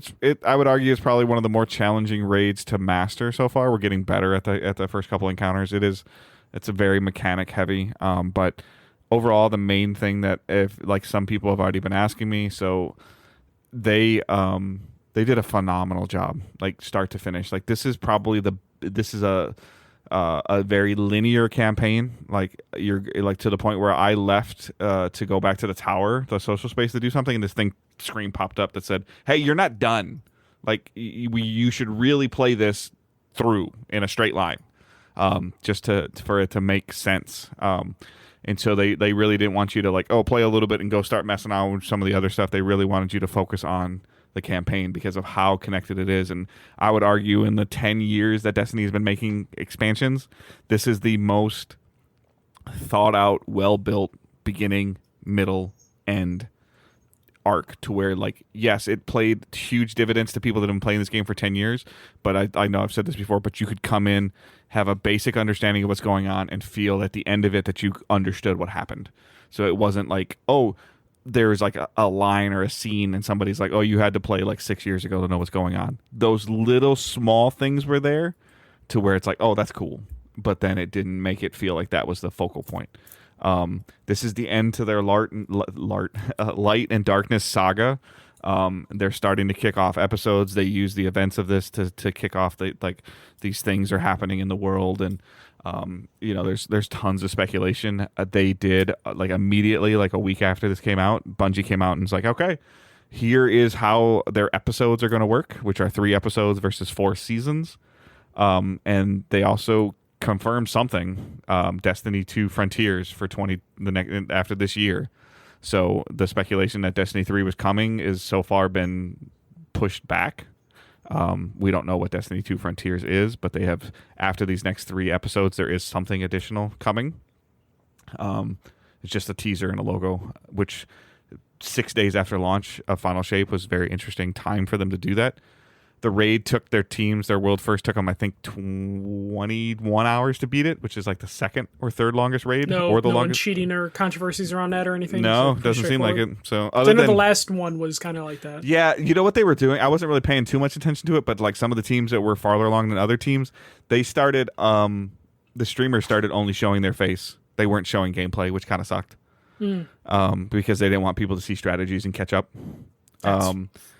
S1: I would argue it's probably one of the more challenging raids to master so far. We're getting better at the first couple encounters. It's a very mechanic heavy, but overall, the main thing that if like some people have already been asking me, so they did a phenomenal job, like start to finish. Like this is a very linear campaign. Like you're like to the point where I left to go back to the tower, the social space to do something, and this thing screen popped up that said, "Hey, you're not done. Like you should really play this through in a straight line, just for it to make sense." And so they really didn't want you to like, play a little bit and go start messing around with some of the other stuff. They really wanted you to focus on the campaign because of how connected it is. And I would argue in the 10 years that Destiny has been making expansions, this is the most thought out, well built beginning, middle, end arc, to where like, yes, it played huge dividends to people that have been playing this game for 10 years, but I know I've said this before, but you could come in, have a basic understanding of what's going on, and feel at the end of it that you understood what happened. So it wasn't like, there's like a line or a scene and somebody's like, you had to play like 6 years ago to know what's going on. Those little small things were there to where it's like, that's cool, but then it didn't make it feel like that was the focal point. This is the end to their Light and Darkness saga. They're starting to kick off episodes. They use the events of this to kick off these things are happening in the world, and there's tons of speculation. They did like immediately, like a week after this came out, Bungie came out and was like, okay, here is how their episodes are going to work, which are 3 episodes versus 4 seasons. And they also confirmed something, Destiny 2 Frontiers for after this year. So the speculation that Destiny 3 was coming is so far been pushed back. We don't know what Destiny 2 Frontiers is, but they have, after these next 3 episodes, there is something additional coming. It's just a teaser and a logo, which 6 days after launch of Final Shape was very interesting time for them to do that. The raid took their world first took them, I think, 21 hours to beat it, which is like the second or third longest raid. Or the longest.
S2: Cheating or controversies around that or anything?
S1: No, doesn't seem like it. So
S2: I know the last one was kind of like that.
S1: Yeah, you know what they were doing? I wasn't really paying too much attention to it, but like some of the teams that were farther along than other teams, they started, the streamers started only showing their face. They weren't showing gameplay, which kind of sucked. Because they didn't want people to see strategies and catch up.
S2: That's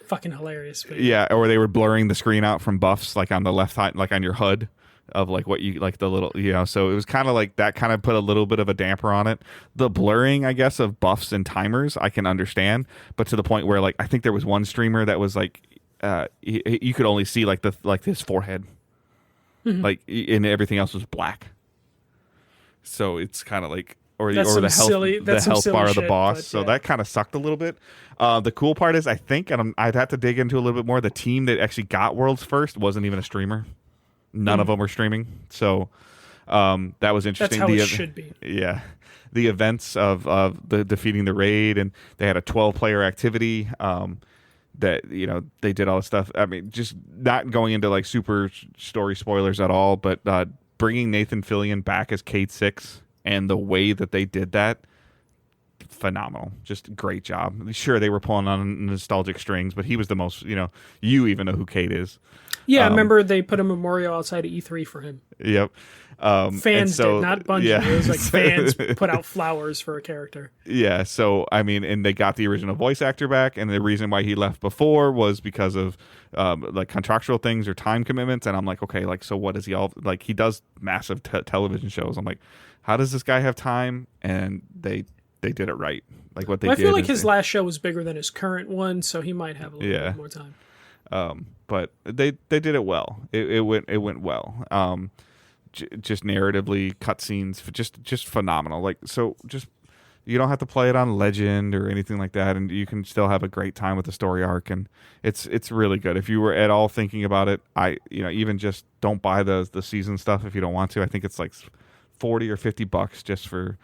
S2: fucking hilarious. But
S1: yeah, or they were blurring the screen out from buffs, like on the left side, like on your HUD of like what you like the little, so it was kind of like that kind of put a little bit of a damper on it. The blurring, I guess, of buffs and timers I can understand, but to the point where like I think there was one streamer that was like you could only see like his forehead, like, and everything else was black. So it's kind of like the health bar of the boss. So that kind of sucked a little bit. The cool part is, I think, and I'd have to dig into a little bit more, the team that actually got Worlds first wasn't even a streamer. None of them were streaming. So that was interesting.
S2: That's how it should be.
S1: Yeah. The events of the defeating the raid, and they had a 12-player activity that, they did all this stuff. I mean, just not going into like super story spoilers at all, but bringing Nathan Fillion back as Cade 6 and the way that they did that, phenomenal. Just great job. Sure, they were pulling on nostalgic strings, but he was the most, you even know who Cade is.
S2: Yeah, I remember they put a memorial outside of E3 for him.
S1: Yep.
S2: Fans did, not Bungie. Yeah. It was like fans put out flowers for a character.
S1: Yeah, so, I mean, and they got the original voice actor back, and the reason why he left before was because of, like, contractual things or time commitments, and I'm like, okay, like, so what is he all, like, he does massive television shows. I'm like, how does this guy have time? And they did it right. Like, what they did.
S2: I feel like his last show was bigger than his current one, so he might have a little bit more time.
S1: But they did it well. It went well. Just narratively, cutscenes, just phenomenal. Like, so just, you don't have to play it on Legend or anything like that, and you can still have a great time with the story arc, and it's really good. If you were at all thinking about it, even just don't buy the season stuff if you don't want to. I think it's like $40 or $50 just for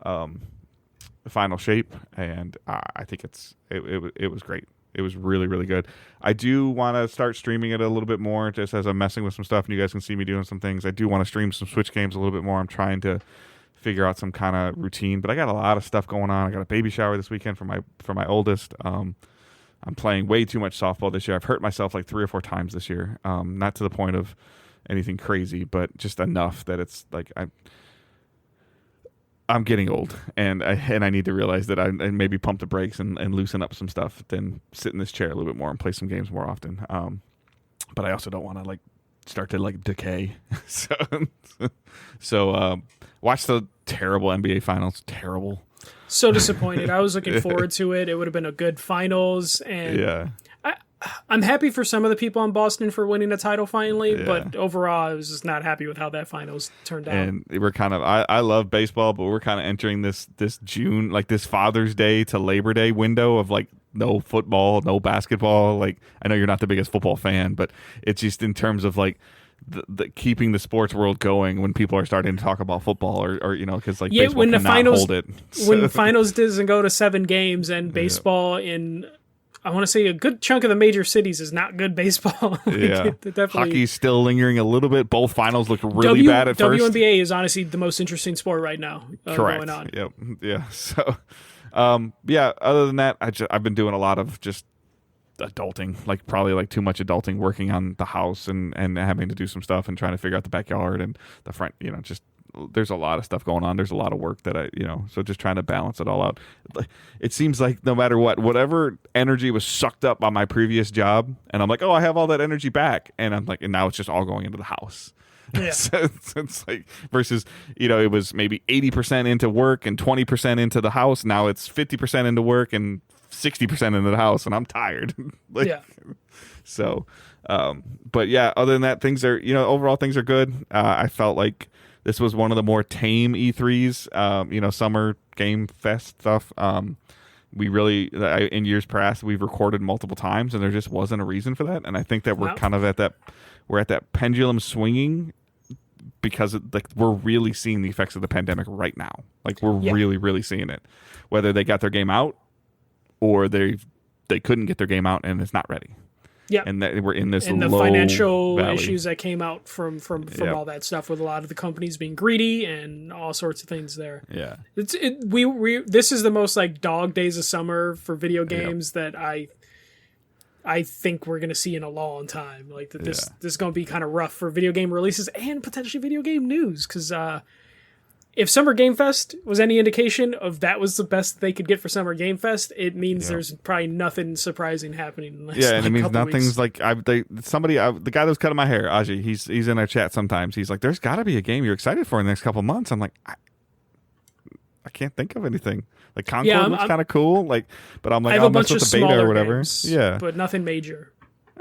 S1: the Final Shape, and I think it was great. It was really, really good. I do want to start streaming it a little bit more, just as I'm messing with some stuff, and you guys can see me doing some things. I do want to stream some Switch games a little bit more. I'm trying to figure out some kind of routine, but I got a lot of stuff going on. I got a baby shower this weekend for my oldest. I'm playing way too much softball this year. I've hurt myself like 3 or 4 times this year. Not to the point of anything crazy, but just enough that it's like I'm getting old, and I need to realize that I maybe pump the brakes and loosen up some stuff, then sit in this chair a little bit more and play some games more often. But I also don't want to like start to like decay. so watch the terrible NBA finals. Terrible.
S2: So disappointed. I was looking forward to it. It would have been a good finals, and
S1: Yeah.
S2: I'm happy for some of the people in Boston for winning the title finally, but overall, I was just not happy with how that finals turned out.
S1: And we're kind of, I love baseball, but we're kind of entering this June, like this Father's Day to Labor Day window of like no football, no basketball. Like, I know you're not the biggest football fan, but it's just in terms of like the keeping the sports world going when people are starting to talk about football or you know, because like baseball
S2: when the
S1: cannot
S2: finals
S1: hold it.
S2: When finals doesn't go to 7 games and baseball in, I want to say a good chunk of the major cities is not good baseball.
S1: Yeah, hockey's still lingering a little bit. Both finals look really bad at first.
S2: WNBA is honestly the most interesting sport right now.
S1: Correct.
S2: Going on.
S1: Yep. Yeah. So, yeah. Other than that, I've been doing a lot of just adulting, like probably like too much adulting, working on the house and having to do some stuff and trying to figure out the backyard and the front. You know, just there's a lot of stuff going on. There's a lot of work that so just trying to balance it all out. It seems like no matter whatever energy was sucked up by my previous job, and I'm like, oh, I have all that energy back, and I'm like, and now it's just all going into the house. Yeah. So it's like versus, it was maybe 80% into work and 20% into the house. Now it's 50% into work and 60% into the house, and I'm tired. So, but yeah, other than that, things are, overall things are good. I felt like this was one of the more tame E3s, summer game fest stuff. We really, in years past, we've recorded multiple times, and there just wasn't a reason for that. And I think that we're kind of at that pendulum swinging because we're really seeing the effects of the pandemic right now. Like we're really, really seeing it. Whether they got their game out or they couldn't get their game out and it's not ready. Yeah, and that we're in this
S2: and the
S1: low
S2: financial
S1: valley.
S2: Issues that came out from all that stuff with a lot of the companies being greedy and all sorts of things there.
S1: Yeah,
S2: this is the most like dog days of summer for video games that I think we're gonna see in a long time. Like this is gonna be kind of rough for video game releases and potentially video game news because. If Summer Game Fest was any indication of that was the best they could get for Summer Game Fest, it means there's probably nothing surprising happening. In the next,
S1: and it means nothing's weeks. Like the guy that was cutting my hair, Aji. He's in our chat sometimes. He's like, "There's got to be a game you're excited for in the next couple of months." I'm like, I can't think of anything. Like Concord looks kind of cool. Like, but I'm like, I'll mess with the beta or whatever.
S2: Games, but nothing major.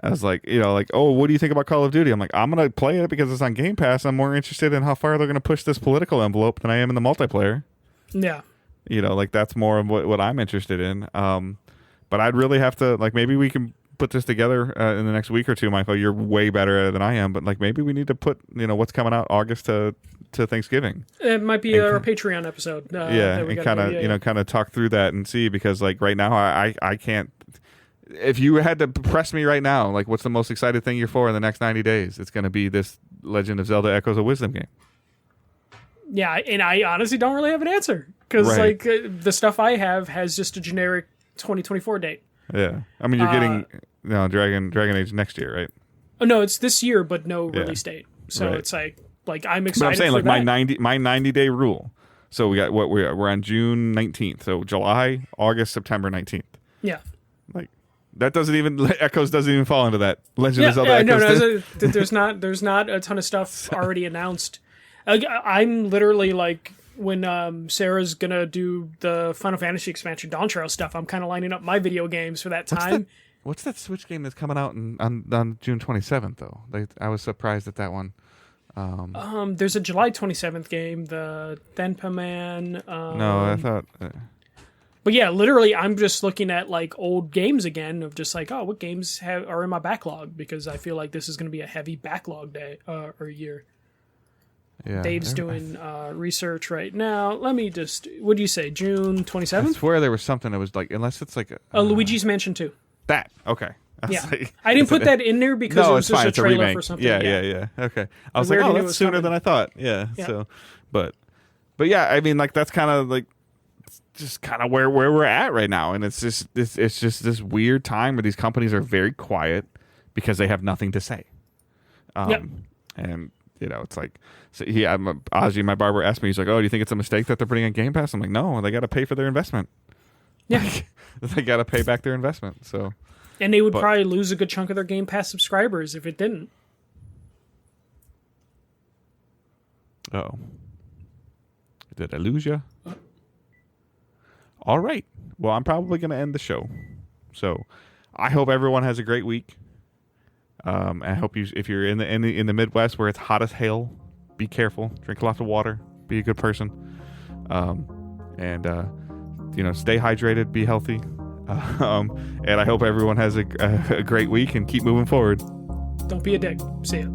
S1: I was like, oh, what do you think about Call of Duty? I'm like, I'm going to play it because it's on Game Pass. I'm more interested in how far they're going to push this political envelope than I am in the multiplayer.
S2: Yeah.
S1: Like that's more of what I'm interested in. But I'd really have to, like, maybe we can put this together in the next week or two, Michael. You're way better at it than I am, but like maybe we need to put, what's coming out August to Thanksgiving. It
S2: might be our Patreon episode.
S1: And kind of, kind of talk through that and see, because like right now I can't. If you had to press me right now, like what's the most excited thing you're for in the next 90 days? It's going to be this Legend of Zelda Echoes of Wisdom game.
S2: Yeah, and I honestly don't really have an answer because like the stuff I have has just a generic 2024 date.
S1: Yeah, I mean you're getting Dragon Age next year, right?
S2: Oh no, it's this year, but no release date. So it's like I'm excited.
S1: But I'm saying
S2: for
S1: like
S2: that.
S1: my 90-day rule. So we got we're on June 19th. So July, August, September 19th.
S2: Yeah.
S1: Like. That doesn't even Echoes doesn't even fall into that. Legend of Zelda Echoes.
S2: No, there's not a ton of stuff already announced. I'm literally like when Sarah's gonna do the Final Fantasy expansion Dawn Trail stuff. I'm kind of lining up my video games for that time.
S1: What's that Switch game that's coming out on June 27th though? I was surprised at that one.
S2: There's a July 27th game, the Denpa Man.
S1: No, I thought.
S2: But yeah, literally, I'm just looking at like old games again of just like, oh, what games are in my backlog? Because I feel like this is going to be a heavy backlog day or year. Yeah, Dave's doing research right now. Let me just, what do you say, June 27th?
S1: I swear there was something that was like, unless it's like
S2: Luigi's Mansion 2.
S1: That, okay.
S2: I didn't put that in there because it was just a trailer for something.
S1: Yeah. Okay. I was like, oh, that's sooner than I thought. Yeah. So, but yeah, I mean, like that's kind of like, just kind of where we're at right now, and it's just this weird time where these companies are very quiet because they have nothing to say. And it's like, so Ozzy, my barber, asked me, he's like, oh, do you think it's a mistake that they're putting on Game Pass? I'm like, no, they got to pay for their investment.
S2: Yeah.
S1: Like, they got to pay back their investment. So,
S2: and they would probably lose a good chunk of their Game Pass subscribers if it didn't.
S1: Oh, did I lose you? All right. Well, I'm probably going to end the show. So, I hope everyone has a great week. I hope if you're in the Midwest where it's hot as hell, be careful. Drink lots of water. Be a good person. And stay hydrated. Be healthy. And I hope everyone has a great week and keep moving forward.
S2: Don't be a dick. See ya.